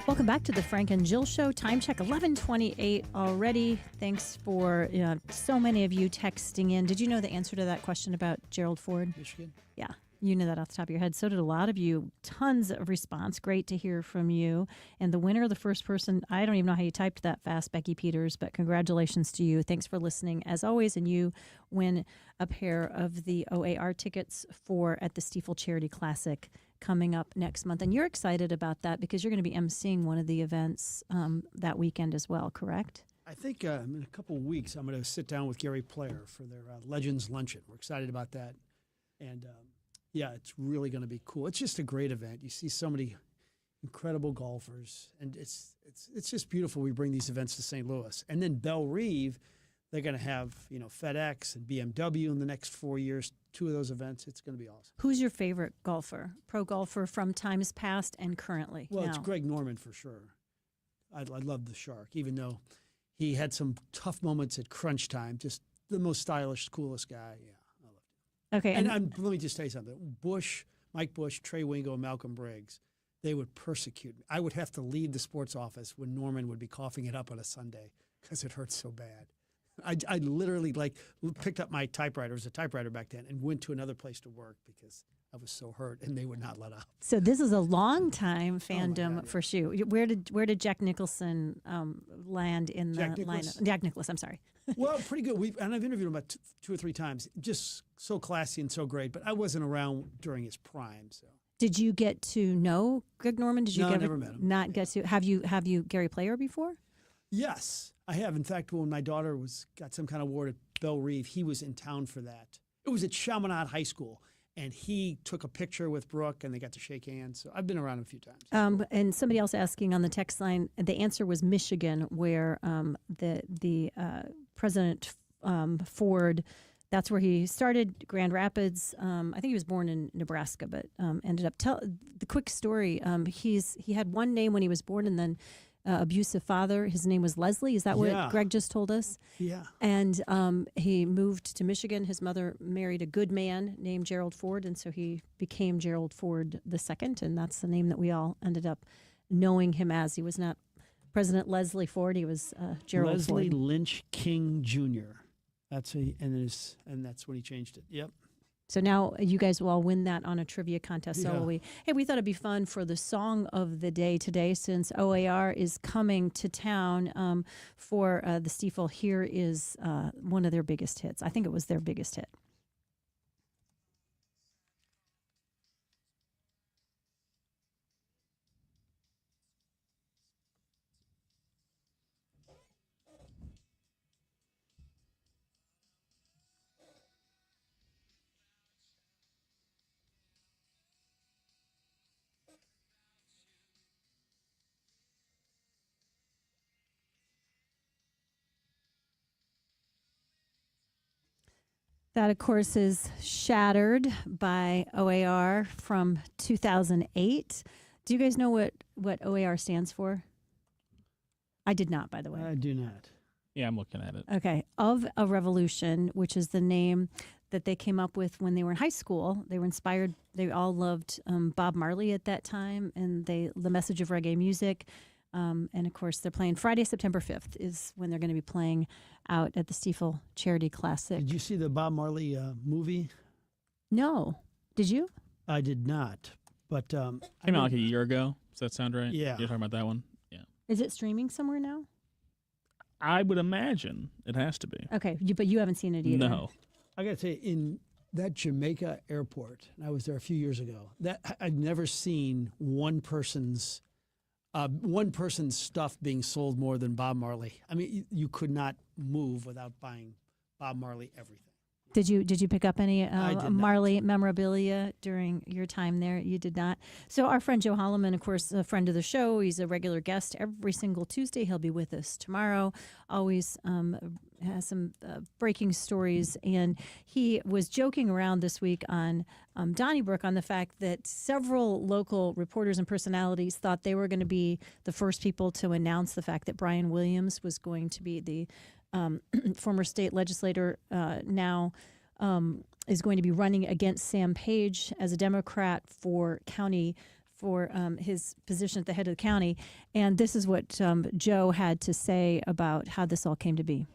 Welcome back to the Frank and Jill Show. Time check 11:28 already. Thanks for so many of you texting in. Did you know the answer to that question about Gerald Ford? Michigan. Yeah, you knew that off the top of your head. So did a lot of you. Tons of response. Great to hear from you. And the winner, the first person, I don't even know how you typed that fast, Becky Peters, but congratulations to you. Thanks for listening as always. And you win a pair of the OAR tickets at the Stiefel Charity Classic coming up next month. And you're excited about that because you're going to be emceeing one of the events that weekend as well, correct? I think in a couple of weeks I'm going to sit down with Gary Player for their Legends Luncheon. We're excited about that. And yeah, it's really going to be cool. It's just a great event. You see so many incredible golfers, and it's just beautiful we bring these events to St. Louis. And then Belle Reve, they're going to have, FedEx and BMW in the next 4 years, 2 of those events. It's going to be awesome. Who's your favorite golfer, pro golfer from times past and currently? Well, now? It's Greg Norman for sure. I love the Shark, even though he had some tough moments at crunch time. Just the most stylish, coolest guy. Yeah, I loved it. Okay. And let me just tell you something. Mike Bush, Trey Wingo, and Malcolm Briggs. they would persecute me. I would have to leave the sports office when Norman would be coughing it up on a Sunday because it hurt so bad. I literally picked up my typewriter. It was a typewriter back then, and went to another place to work because I was so hurt, and they would not let up. So this is a long time fandom for Shoe. Where did Jack Nicholson land in the lineup? Jack Nicklaus. I'm sorry. Well, pretty good. And I've interviewed him about two or three times. Just so classy and so great. But I wasn't around during his prime. So did you get to know Greg Norman? Did you No, I never met him. Not get to have you Gary Player before? yes, I have. In fact, when my daughter got some kind of award at Belle Reve, he was in town for that. It was at Chaminade High School. And he took a picture with Brooke, and they got to shake hands. So I've been around him a few times. And somebody else asking on the text line, the answer was Michigan, where the President Ford, that's where he started. Grand Rapids. I think he was born in Nebraska, but ended up. The quick story. He had one name when he was born, and then. Abusive father. His name was Leslie. Is that what Greg just told us? Yeah. And he moved to Michigan. His mother married a good man named Gerald Ford, and so he became Gerald Ford II, and that's the name that we all ended up knowing him as. He was not President Leslie Ford. He was Gerald Ford. Leslie Lynch King Jr. That's that's when he changed it. Yep. So now you guys will all win that on a trivia contest. Yeah. So we thought it'd be fun for the song of the day today, since OAR is coming to town for the Stiefel. Here is one of their biggest hits. I think it was their biggest hit. That, of course, is Shattered by OAR from 2008. Do you guys know what OAR stands for? I did not, by the way. I do not. Yeah, I'm looking at it. Okay. Of a Revolution, which is the name that they came up with when they were in high school. They were inspired. They all loved Bob Marley at that time, and the message of reggae music. And, of course, they're playing Friday, September 5th is when they're going to be playing out at the Stiefel Charity Classic. Did you see the Bob Marley movie? No. Did you? I did not. But Came out like a year ago. Does that sound right? Yeah. You're talking about that one? Yeah. Is it streaming somewhere now? I would imagine it has to be. Okay, but you haven't seen it either. No. I got to say, in that Jamaica airport, and I was there a few years ago, that I'd never seen one person's stuff being sold more than Bob Marley. I mean, you could not move without buying Bob Marley everything. Did you pick up any did Marley memorabilia during your time there? You did not. So our friend Joe Holloman, of course, a friend of the show. He's a regular guest every single Tuesday. He'll be with us tomorrow. Always has some breaking stories. And he was joking around this week on Donnybrook on the fact that several local reporters and personalities thought they were going to be the first people to announce the fact that Brian Williams was going to be the former state legislator now is going to be running against Sam Page as a Democrat for his position at the head of the county. And this is what Joe had to say about how this all came to be.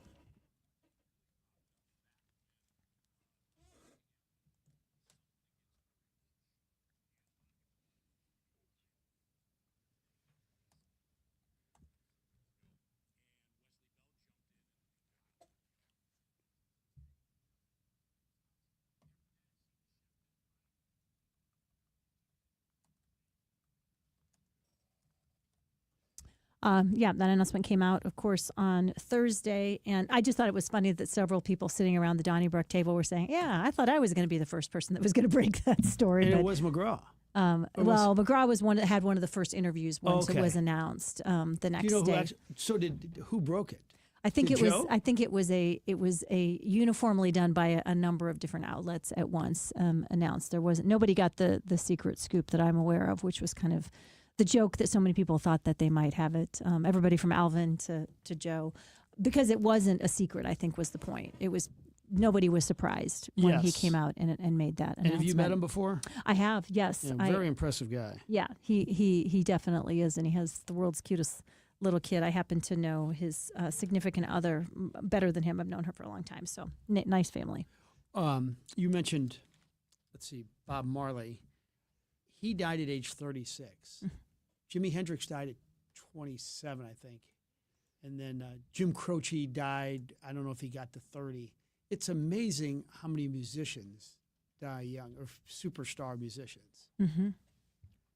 That announcement came out, of course, on Thursday. And I just thought it was funny that several people sitting around the Donnybrook table were saying, yeah, I thought I was going to be the first person that was going to break that story. And it was McGraw. McGraw was had one of the first interviews once it was announced the next Do you know day. Who broke it? I think Did it was. Joe? I think it was a uniformly done by a number of different outlets at once. Announced. Nobody got the secret scoop that I'm aware of, which was kind of the joke that so many people thought that they might have it. Everybody from Alvin to Joe, because it wasn't a secret, I think was the point. It was nobody was surprised when he Yes. came out and made that And announcement. have you met him before? I have, yes. Yeah, very impressive guy. Yeah, he definitely is, and he has the world's cutest little kid. I happen to know his significant other better than him. I've known her for a long time, so nice family. You mentioned, let's see, Bob Marley. He died at age 36. Jimi Hendrix died at 27, I think. And then Jim Croce died, I don't know if he got to 30. It's amazing how many musicians die young, or superstar musicians. Mm-hmm.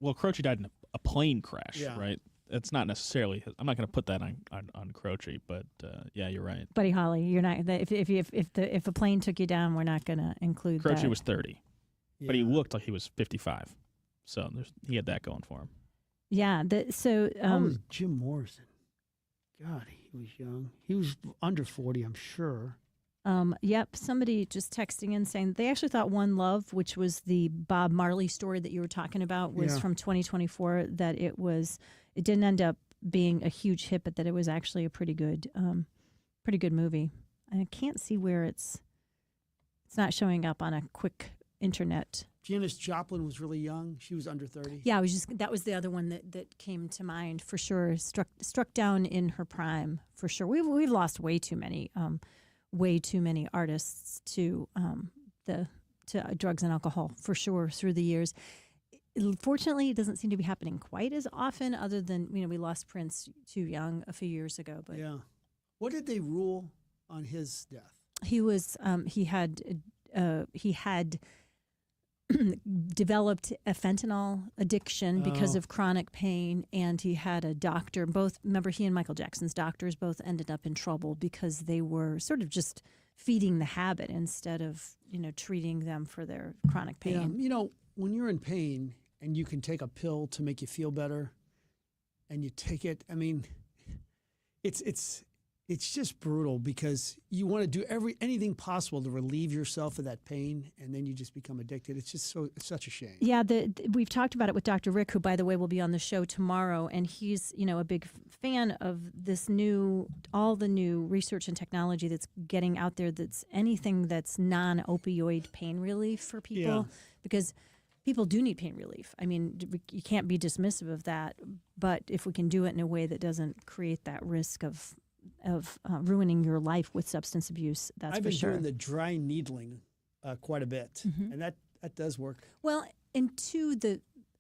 Well, Croce died in a plane crash, Yeah. right? It's not necessarily. I'm not going to put that on Croce, but yeah, you're right. Buddy Holly, you're not. If a plane took you down, we're not going to include Croce that. was 30, but he looked like he was 55, so he had that going for him. Yeah. How was Jim Morrison? God, he was young. He was under 40, I'm sure. Yep. Somebody just texting in saying they actually thought One Love, which was the Bob Marley story that you were talking about, was from 2024. That it didn't end up being a huge hit, but that it was actually a pretty good movie. I can't see where it's not showing up on a quick internet. Janis Joplin was really young. She was under 30. Yeah, that was the other one that came to mind for sure. Struck down in her prime for sure. We've lost way too many artists to drugs and alcohol for sure through the years. Fortunately, it doesn't seem to be happening quite as often. Other than we lost Prince too young a few years ago. But yeah, what did they rule on his death? he was he had developed a fentanyl addiction because of chronic pain, and he had a doctor. Remember, he and Michael Jackson's doctors both ended up in trouble because they were sort of just feeding the habit instead of treating them for their chronic pain. Yeah, when you're in pain and you can take a pill to make you feel better, and you take it, I mean, it's just brutal because you want to do anything possible to relieve yourself of that pain, and then you just become addicted. It's just it's such a shame. Yeah, we've talked about it with Dr. Rick, who, by the way, will be on the show tomorrow, and he's a big fan of all the new research and technology that's getting out there. That's anything that's non-opioid pain relief for people, because people do need pain relief. I mean, you can't be dismissive of that, but if we can do it in a way that doesn't create that risk of ruining your life with substance abuse, that's I've for sure. been doing the dry needling quite a bit, and that does work. Well, and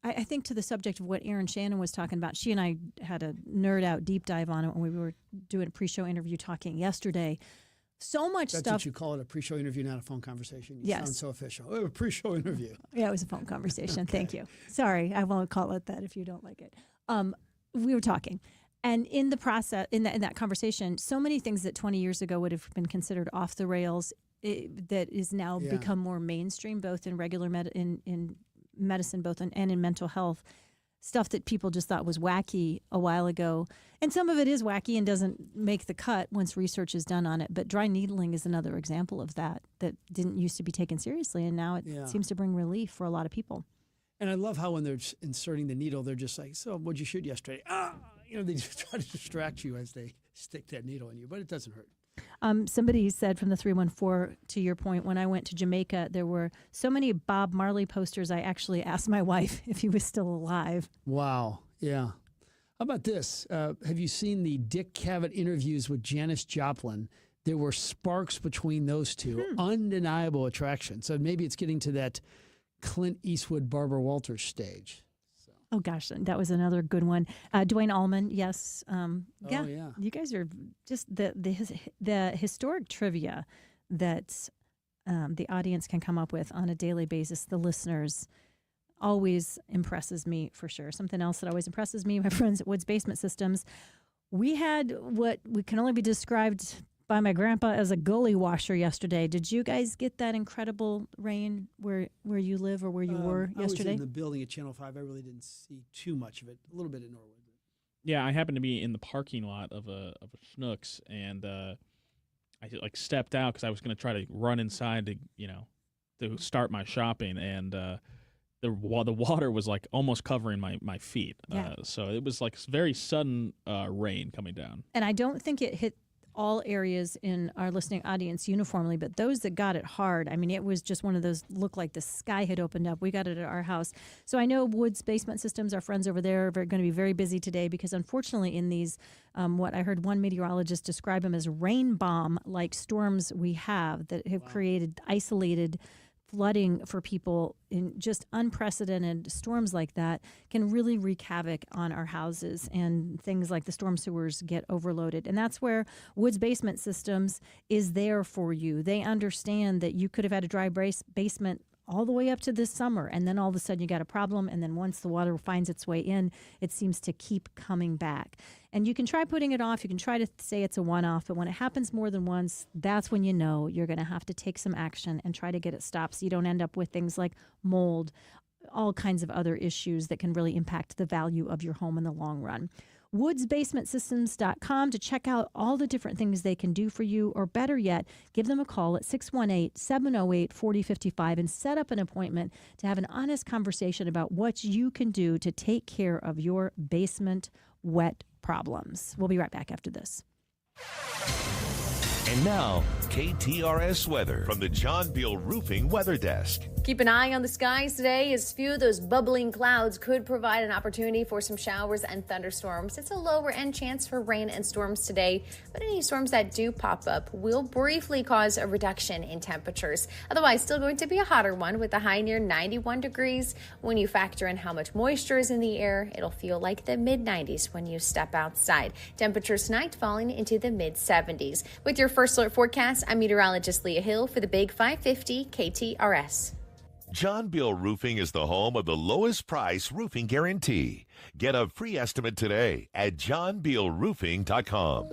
I think to the subject of what Erin Shannon was talking about, she and I had a nerd out deep dive on it when we were doing a pre-show interview talking yesterday. So much That's stuff. what you call it, a pre-show interview, not a phone conversation. You sound so official. Oh, a pre-show interview. Yeah, it was a phone conversation. Okay. Thank you. Sorry, I won't call it that if you don't like it. We were talking. And in the process, in that conversation, so many things that 20 years ago would have been considered off the rails, that is now become more mainstream, both in regular in medicine, and in mental health. Stuff that people just thought was wacky a while ago. And some of it is wacky and doesn't make the cut once research is done on it. But dry needling is another example of that didn't used to be taken seriously, and now it seems to bring relief for a lot of people. And I love how when they're inserting the needle, they're just like, so what'd you shoot yesterday? They just try to distract you as they stick that needle in you, but it doesn't hurt. Somebody said from the 314, to your point, when I went to Jamaica, there were so many Bob Marley posters, I actually asked my wife if he was still alive. Wow. Yeah. How about this? Have you seen the Dick Cavett interviews with Janis Joplin? There were sparks between those two, undeniable attraction. So maybe it's getting to that Clint Eastwood, Barbara Walters stage. Oh, gosh, that was another good one. Dwayne Allman, yes. Yeah. You guys are just the historic trivia that the audience can come up with on a daily basis. The listeners always impresses me for sure. Something else that always impresses me, my friends at Woods Basement Systems, we had what we can only be described by my grandpa as a gully washer yesterday. Did you guys get that incredible rain where you live or where you were yesterday? I was in the building at Channel 5. I really didn't see too much of it. A little bit in Norwood. Yeah, I happened to be in the parking lot of a Schnucks, and I stepped out because I was going to try to run inside to start my shopping, and the water was like almost covering my feet. Yeah. So it was like very sudden rain coming down. And I don't think it hit all areas in our listening audience uniformly, but those that got it hard, I mean, it was just one of those, looked like the sky had opened up. We got it at our house. So I know Woods Basement Systems, our friends over there, are going to be very busy today because unfortunately in these, what I heard one meteorologist describe them as rain bomb-like storms we have that have created isolated flooding for people in just unprecedented storms like that can really wreak havoc on our houses, and things like the storm sewers get overloaded. And that's where Woods Basement Systems is there for you. They understand that you could have had a dry basement all the way up to this summer, and then all of a sudden you got a problem, and then once the water finds its way in, it seems to keep coming back. And you can try putting it off, you can try to say it's a one-off, but when it happens more than once, that's when you know you're going to have to take some action and try to get it stopped so you don't end up with things like mold, all kinds of other issues that can really impact the value of your home in the long run. woodsbasementsystems.com to check out all the different things they can do for you, or better yet, give them a call at 618-708-4055 and set up an appointment to have an honest conversation about what you can do to take care of your basement wet problems. We'll be right back after this. And now, KTRS weather from the John Beal Roofing Weather Desk. Keep an eye on the skies today, as few of those bubbling clouds could provide an opportunity for some showers and thunderstorms. It's a lower end chance for rain and storms today, but any storms that do pop up will briefly cause a reduction in temperatures. Otherwise, still going to be a hotter one with a high near 91 degrees. When you factor in how much moisture is in the air, it'll feel like the mid-90s when you step outside. Temperatures tonight falling into the mid-70s. With your first alert forecast, I'm meteorologist Leah Hill for the Big 550 KTRS. John Beal Roofing is the home of the lowest price roofing guarantee. Get a free estimate today at johnbealroofing.com.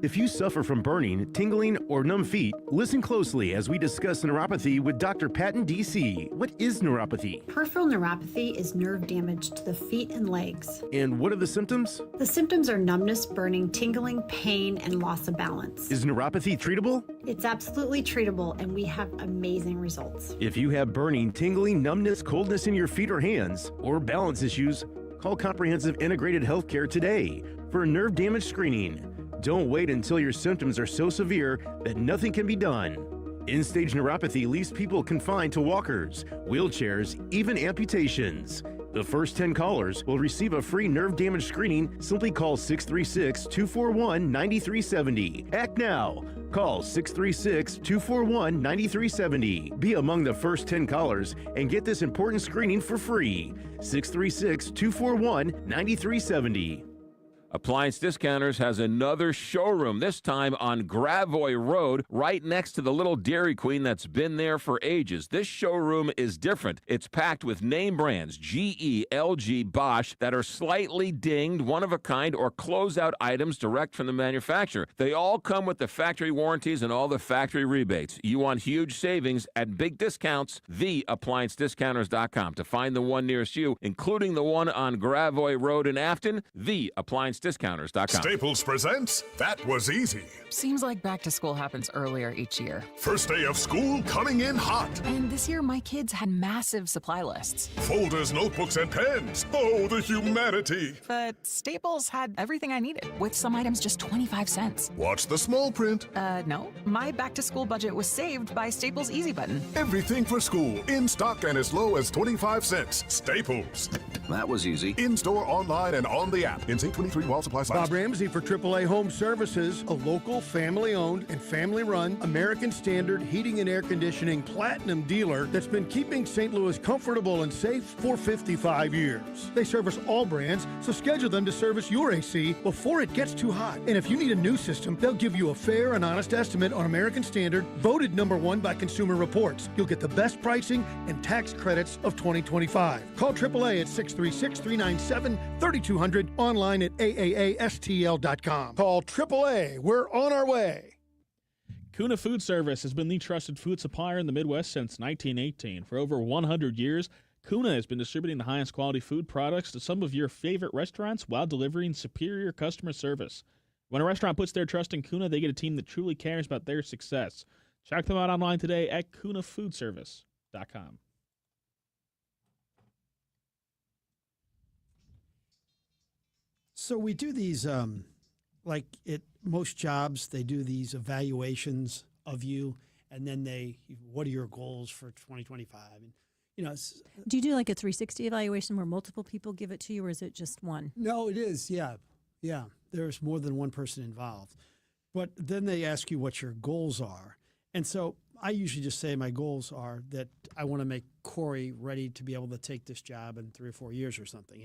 If you suffer from burning, tingling, or numb feet, listen closely as we discuss neuropathy with Dr. Patton, D.C. What is neuropathy? Peripheral neuropathy is nerve damage to the feet and legs. And what are the symptoms? The symptoms are numbness, burning, tingling, pain, and loss of balance. Is neuropathy treatable? It's absolutely treatable, and we have amazing results. If you have burning, tingling, numbness, coldness in your feet or hands, or balance issues, call Comprehensive Integrated Healthcare today for a nerve damage screening. Don't wait until your symptoms are so severe that nothing can be done. End-stage neuropathy leaves people confined to walkers, wheelchairs, even amputations. The first 10 callers will receive a free nerve damage screening. Simply call 636-241-9370. Act now. Call 636-241-9370. Be among the first 10 callers and get this important screening for free. 636-241-9370. Appliance Discounters has another showroom, this time on Gravoy Road, right next to the little Dairy Queen that's been there for ages. This showroom is different. It's packed with name brands, GE, LG, Bosch, that are slightly dinged, one-of-a-kind, or closeout items direct from the manufacturer. They all come with the factory warranties and all the factory rebates. You want huge savings at big discounts, theappliancediscounters.com. To find the one nearest you, including the one on Gravoy Road in Afton, theappliancediscounters.com. Staples presents That Was Easy. Seems like back to school happens earlier each year. First day of school coming in hot. And this year my kids had massive supply lists. Folders, notebooks, and pens. Oh, the humanity. But Staples had everything I needed, with some items just 25 cents. Watch the small print. No. My back to school budget was saved by Staples Easy Button. Everything for school, in stock and as low as 25 cents. Staples. That was easy. In store, online, and on the app. In St. 23 while supplies last. Bob Ramsey for AAA Home Services, a local, family-owned, and family-run American Standard Heating and Air Conditioning Platinum dealer that's been keeping St. Louis comfortable and safe for 55 years. They service all brands, so schedule them to service your AC before it gets too hot. And if you need a new system, they'll give you a fair and honest estimate on American Standard, voted #1 by Consumer Reports. You'll get the best pricing and tax credits of 2025. Call AAA at 636-397-3200, online at AAASTL.com. Call AAA. We're on our way. Kuna Food Service has been the trusted food supplier in the Midwest since 1918. For over 100 years, Kuna has been distributing the highest quality food products to some of your favorite restaurants while delivering superior customer service. When a restaurant puts their trust in Kuna, they get a team that truly cares about their success. Check them out online today at kunafoodservice.com. So we do these like most jobs, they do these evaluations of you, and then what are your goals for 2025? And do you do like a 360 evaluation where multiple people give it to you, or is it just one? No, it is. Yeah. There's more than one person involved, but then they ask you what your goals are, and so I usually just say my goals are that I want to make Corey ready to be able to take this job in 3 or 4 years or something.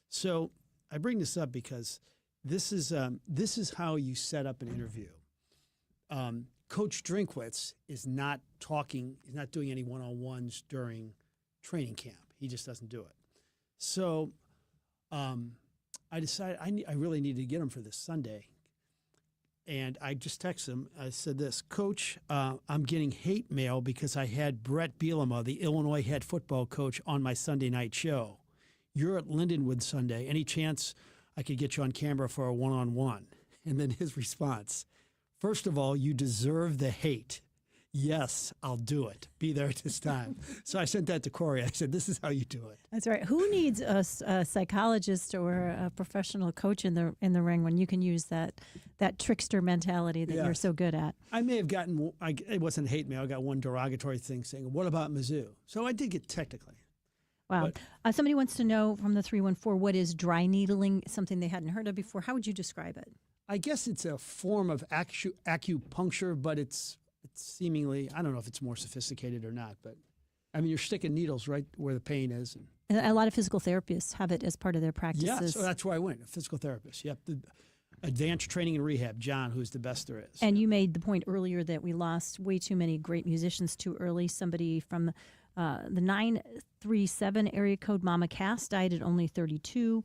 So I bring this up because this is how you set up an interview. Coach Drinkwitz is not doing any one-on-ones during training camp. He just doesn't do it. So I decided I really needed to get him for this Sunday. And I just texted him. I said this, Coach, I'm getting hate mail because I had Brett Bielema, the Illinois head football coach, on my Sunday night show. You're at Lindenwood Sunday. Any chance I could get you on camera for a one-on-one? And then his response, first of all, you deserve the hate. Yes, I'll do it. Be there at this time. So I sent that to Corey. I said, this is how you do it. That's right. Who needs a psychologist or a professional coach in the ring when you can use that trickster mentality that you're so good at? I may have gotten, it wasn't hate mail. I got one derogatory thing saying, what about Mizzou? So I did get technically. Wow. Somebody wants to know from the 314, what is dry needling, something they hadn't heard of before? How would you describe it? I guess it's a form of acupuncture, but it's seemingly, I don't know if it's more sophisticated or not, but I mean, you're sticking needles right where the pain is. And a lot of physical therapists have it as part of their practices. Yeah, so that's where I went, a physical therapist. Yep, the advanced training and rehab, John, who's the best there is. And you made the point earlier that we lost way too many great musicians too early. Somebody from the 937 area code, Mama Cass, died at only 32.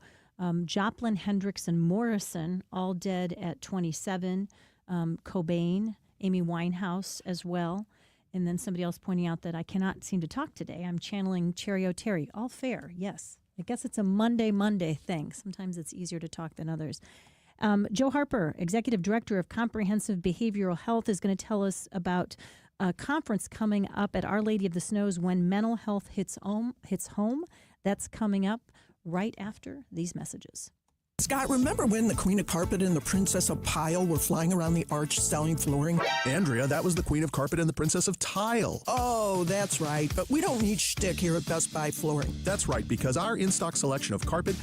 Joplin, Hendricks, and Morrison, all dead at 27. Cobain, Amy Winehouse as well. And then somebody else pointing out that I cannot seem to talk today. I'm channeling Cherry O'Terry. All fair, yes. I guess it's a Monday thing. Sometimes it's easier to talk than others. Joe Harper, Executive Director of Comprehensive Behavioral Health, is going to tell us about a conference coming up at Our Lady of the Snows, When Mental Health Hits Home. That's coming up right after these messages. Scott, remember when the Queen of Carpet and the Princess of Pile were flying around the arch selling flooring? Andrea, that was the Queen of Carpet and the Princess of Tile. Oh, that's right. But we don't need shtick here at Best Buy Flooring. That's right, because our in-stock selection of carpet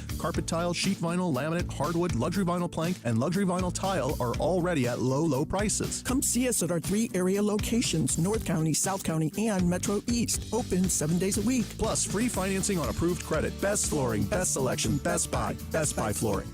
tile, sheet vinyl, laminate, hardwood, luxury vinyl plank, and luxury vinyl tile are already at low prices. Come see us at our 3 area locations, North County, South County, and Metro East. Open 7 days a week. Plus, free financing on approved credit. Best flooring, best selection, Best Buy Flooring.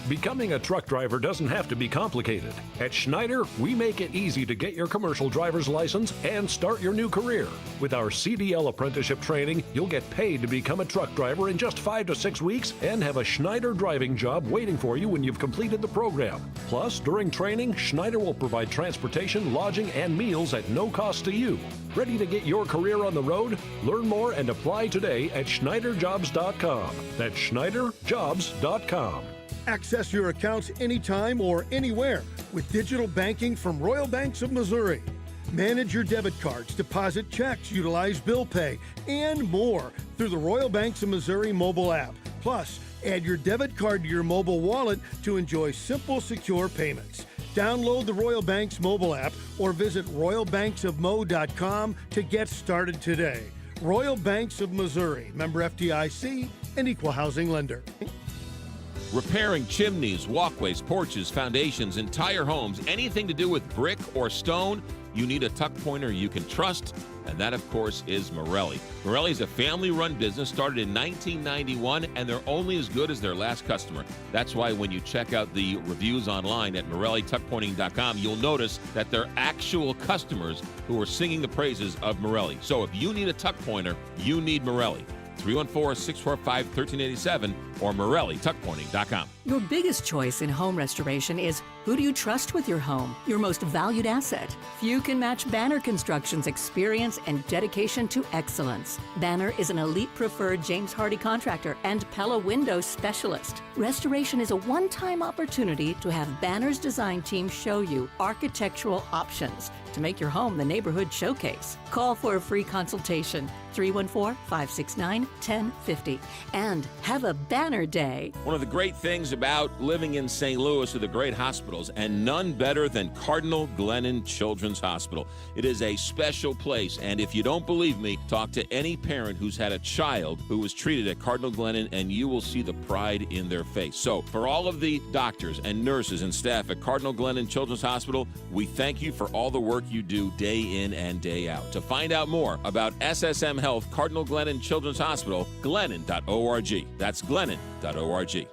Becoming a truck driver doesn't have to be complicated. At Schneider, we make it easy to get your commercial driver's license and start your new career. With our CDL apprenticeship training, you'll get paid to become a truck driver in just 5 to 6 weeks and have a Schneider driving job waiting for you when you've completed the program. Plus, during training, Schneider will provide transportation, lodging, and meals at no cost to you. Ready to get your career on the road? Learn more and apply today at SchneiderJobs.com. That's SchneiderJobs.com. Access your accounts anytime or anywhere with digital banking from Royal Banks of Missouri. Manage your debit cards, deposit checks, utilize bill pay, and more through the Royal Banks of Missouri mobile app. Plus, add your debit card to your mobile wallet to enjoy simple, secure payments. Download the Royal Banks mobile app or visit royalbanksofmo.com to get started today. Royal Banks of Missouri, member FDIC, and equal housing lender. Repairing chimneys, walkways, porches, foundations, entire homes, anything to do with brick or stone, you need a tuck pointer you can trust, and that, of course, is Morelli. Morelli is a family-run business started in 1991, and they're only as good as their last customer. That's why when you check out the reviews online at MorelliTuckPointing.com, you'll notice that they're actual customers who are singing the praises of Morelli. So if you need a tuck pointer, you need Morelli. 314-645-1387 or MorelliTuckPointing.com. Your biggest choice in home restoration is who do you trust with your home, your most valued asset? Few can match Banner Construction's experience and dedication to excellence. Banner is an elite preferred James Hardy contractor and Pella window specialist. Restoration is a one-time opportunity to have Banner's design team show you architectural options. to make your home the neighborhood showcase. Call for a free consultation, 314-569-1050. And have a banner day. One of the great things about living in St. Louis are the great hospitals, and none better than Cardinal Glennon Children's Hospital. It is a special place, and if you don't believe me, talk to any parent who's had a child who was treated at Cardinal Glennon, and you will see the pride in their face. So, for all of the doctors and nurses and staff at Cardinal Glennon Children's Hospital, we thank you for all the work you do day in and day out. To find out more about SSM Health Cardinal Glennon Children's Hospital, glennon.org. That's glennon.org.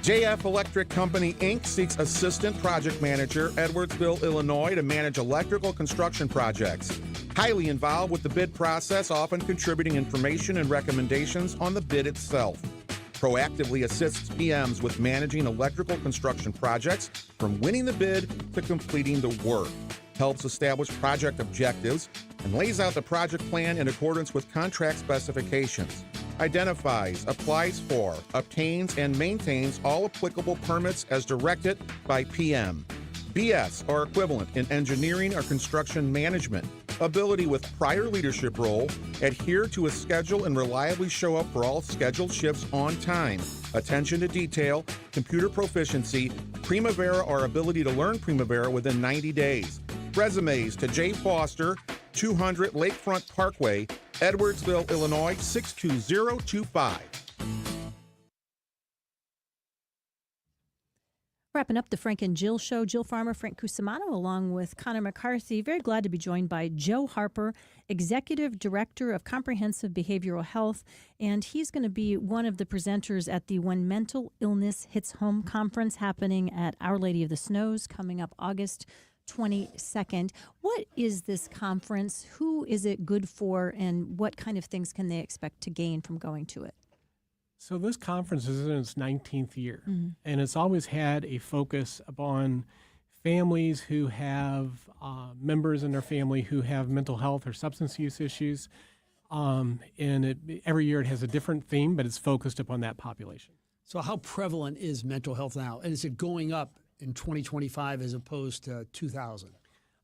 JF Electric Company, Inc. seeks Assistant Project Manager, Edwardsville, Illinois, to manage electrical construction projects. Highly involved with the bid process, often contributing information and recommendations on the bid itself. Proactively assists PMs with managing electrical construction projects from winning the bid to completing the work. Helps establish project objectives and lays out the project plan in accordance with contract specifications. Identifies, applies for, obtains, and maintains all applicable permits as directed by PM. BS or equivalent in engineering or construction management. Ability with prior leadership role, adhere to a schedule and reliably show up for all scheduled shifts on time. Attention to detail, computer proficiency, Primavera or ability to learn Primavera within 90 days. Resumes to J. Foster, 200 Lakefront Parkway, Edwardsville, Illinois, 62025. Wrapping up the Frank and Jill show, Jill Farmer, Frank Cusimano, along with Connor McCarthy. Very glad to be joined by Joe Harper, Executive Director of Comprehensive Behavioral Health, and he's going to be one of the presenters at the When Mental Illness Hits Home conference happening at Our Lady of the Snows coming up August 22nd. What is this conference? Who is it good for, and what kind of things can they expect to gain from going to it? So this conference is in its 19th year, and it's always had a focus upon families who have members in their family who have mental health or substance use issues. Every year it has a different theme, but it's focused upon that population. So how prevalent is mental health now? And is it going up in 2025 as opposed to 2000?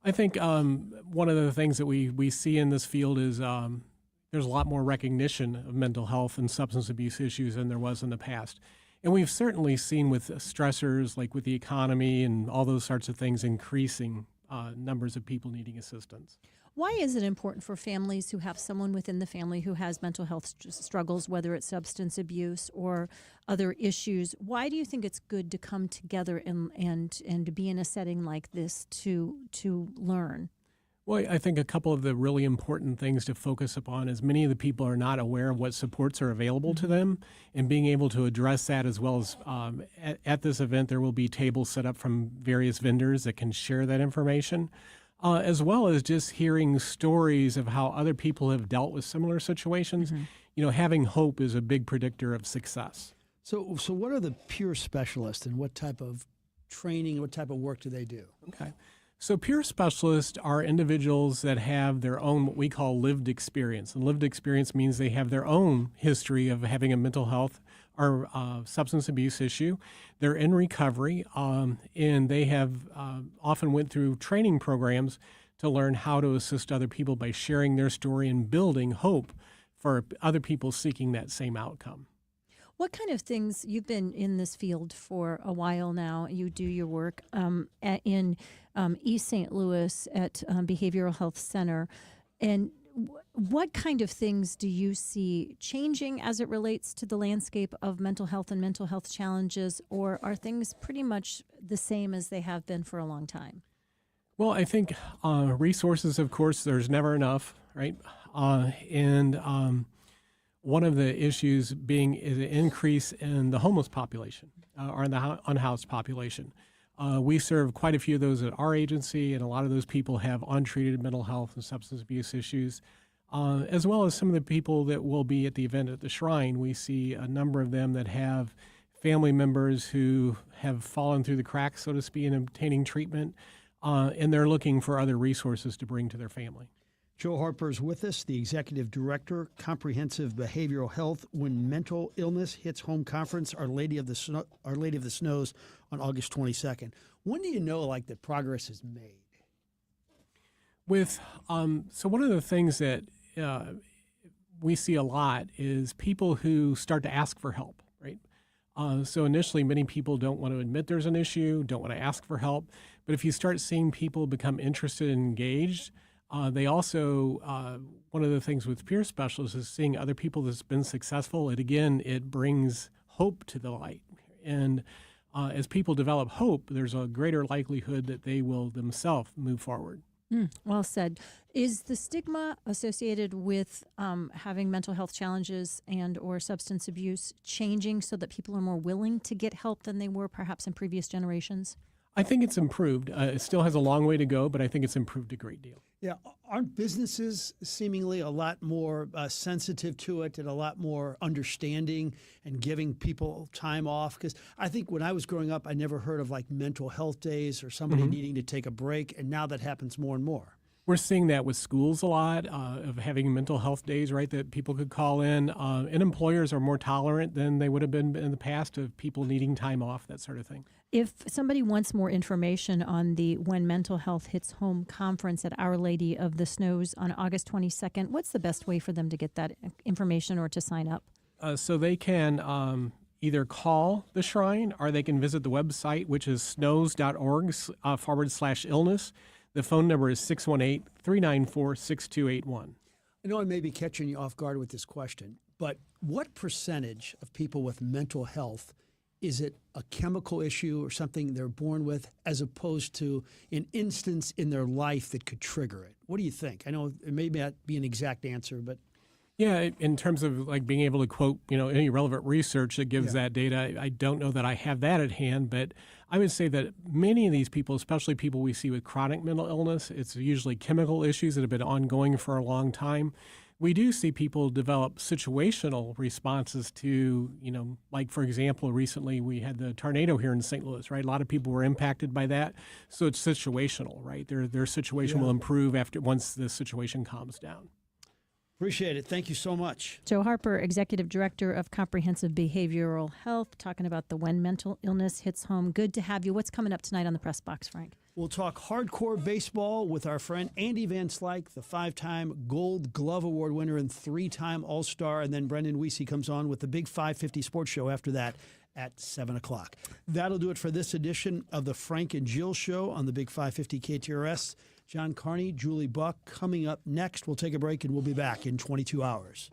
I think one of the things that we see in this field is there's a lot more recognition of mental health and substance abuse issues than there was in the past. And we've certainly seen with stressors like with the economy and all those sorts of things increasing numbers of people needing assistance. Why is it important for families who have someone within the family who has mental health struggles, whether it's substance abuse or other issues? Why do you think it's good to come together and to be in a setting like this to learn? Well, I think a couple of the really important things to focus upon is many of the people are not aware of what supports are available to them, and being able to address that, as well as at this event there will be tables set up from various vendors that can share that information. As well as just hearing stories of how other people have dealt with similar situations. You know, having hope is a big predictor of success. So what are the peer specialists, and what type of training, what type of work do they do? Okay. So peer specialists are individuals that have their own, what we call lived experience. And lived experience means they have their own history of having a mental health or substance abuse issue. They're in recovery, and they have often went through training programs to learn how to assist other people by sharing their story and building hope for other people seeking that same outcome. What kind of things, you've been in this field for a while now, you do your work in East St. Louis at Behavioral Health Center, and what kind of things do you see changing as it relates to the landscape of mental health and mental health challenges, or are things pretty much the same as they have been for a long time? Well, I think resources, of course, there's never enough, right? One of the issues being is an increase in the homeless population or in the unhoused population. We serve quite a few of those at our agency, and a lot of those people have untreated mental health and substance abuse issues, as well as some of the people that will be at the event at the Shrine. We see a number of them that have family members who have fallen through the cracks, so to speak, in obtaining treatment, and they're looking for other resources to bring to their family. Joe Harper is with us, the Executive Director, Comprehensive Behavioral Health, When Mental Illness Hits Home Conference, Our Lady of the Snows on August 22nd. When do you know, like, that progress is made? So one of the things that we see a lot is people who start to ask for help, right? So initially, many people don't want to admit there's an issue, don't want to ask for help. But if you start seeing people become interested and engaged, they also, one of the things with peer specialists is seeing other people that's been successful. It brings hope to the light. And as people develop hope, there's a greater likelihood that they will themselves move forward. Well said. Is the stigma associated with having mental health challenges and or substance abuse changing so that people are more willing to get help than they were perhaps in previous generations? I think it's improved. It still has a long way to go, but I think it's improved a great deal. Yeah, aren't businesses seemingly a lot more sensitive to it and a lot more understanding and giving people time off? Because I think when I was growing up, I never heard of like mental health days or somebody needing to take a break, and now that happens more and more. We're seeing that with schools a lot, of having mental health days, right, that people could call in. And employers are more tolerant than they would have been in the past of people needing time off, that sort of thing. If somebody wants more information on the When Mental Health Hits Home conference at Our Lady of the Snows on August 22nd, what's the best way for them to get that information or to sign up? So they can either call the shrine or they can visit the website, which is snows.org/illness. The phone number is 618-394-6281. I know I may be catching you off guard with this question, but what percentage of people with mental health, is it a chemical issue or something they're born with as opposed to an instance in their life that could trigger it? What do you think? I know it may not be an exact answer, but... Yeah, in terms of like being able to quote, any relevant research that gives that data, I don't know that I have that at hand, but I would say that many of these people, especially people we see with chronic mental illness, it's usually chemical issues that have been ongoing for a long time. We do see people develop situational responses to, like, for example, recently we had the tornado here in St. Louis, right? A lot of people were impacted by that. So it's situational, right? Their situation will improve once the situation calms down. Appreciate it. Thank you so much. Joe Harper, Executive Director of Comprehensive Behavioral Health, talking about the When Mental Illness Hits Home. Good to have you. What's coming up tonight on the Press Box, Frank? We'll talk hardcore baseball with our friend Andy Van Slyke, the 5-time Gold Glove Award winner and 3-time All-Star. And then Brendan Wiese comes on with the Big 550 Sports Show after that at 7 o'clock. That'll do it for this edition of the Frank and Jill Show on the Big 550 KTRS. John Carney, Julie Buck coming up next. We'll take a break and we'll be back in 22 hours.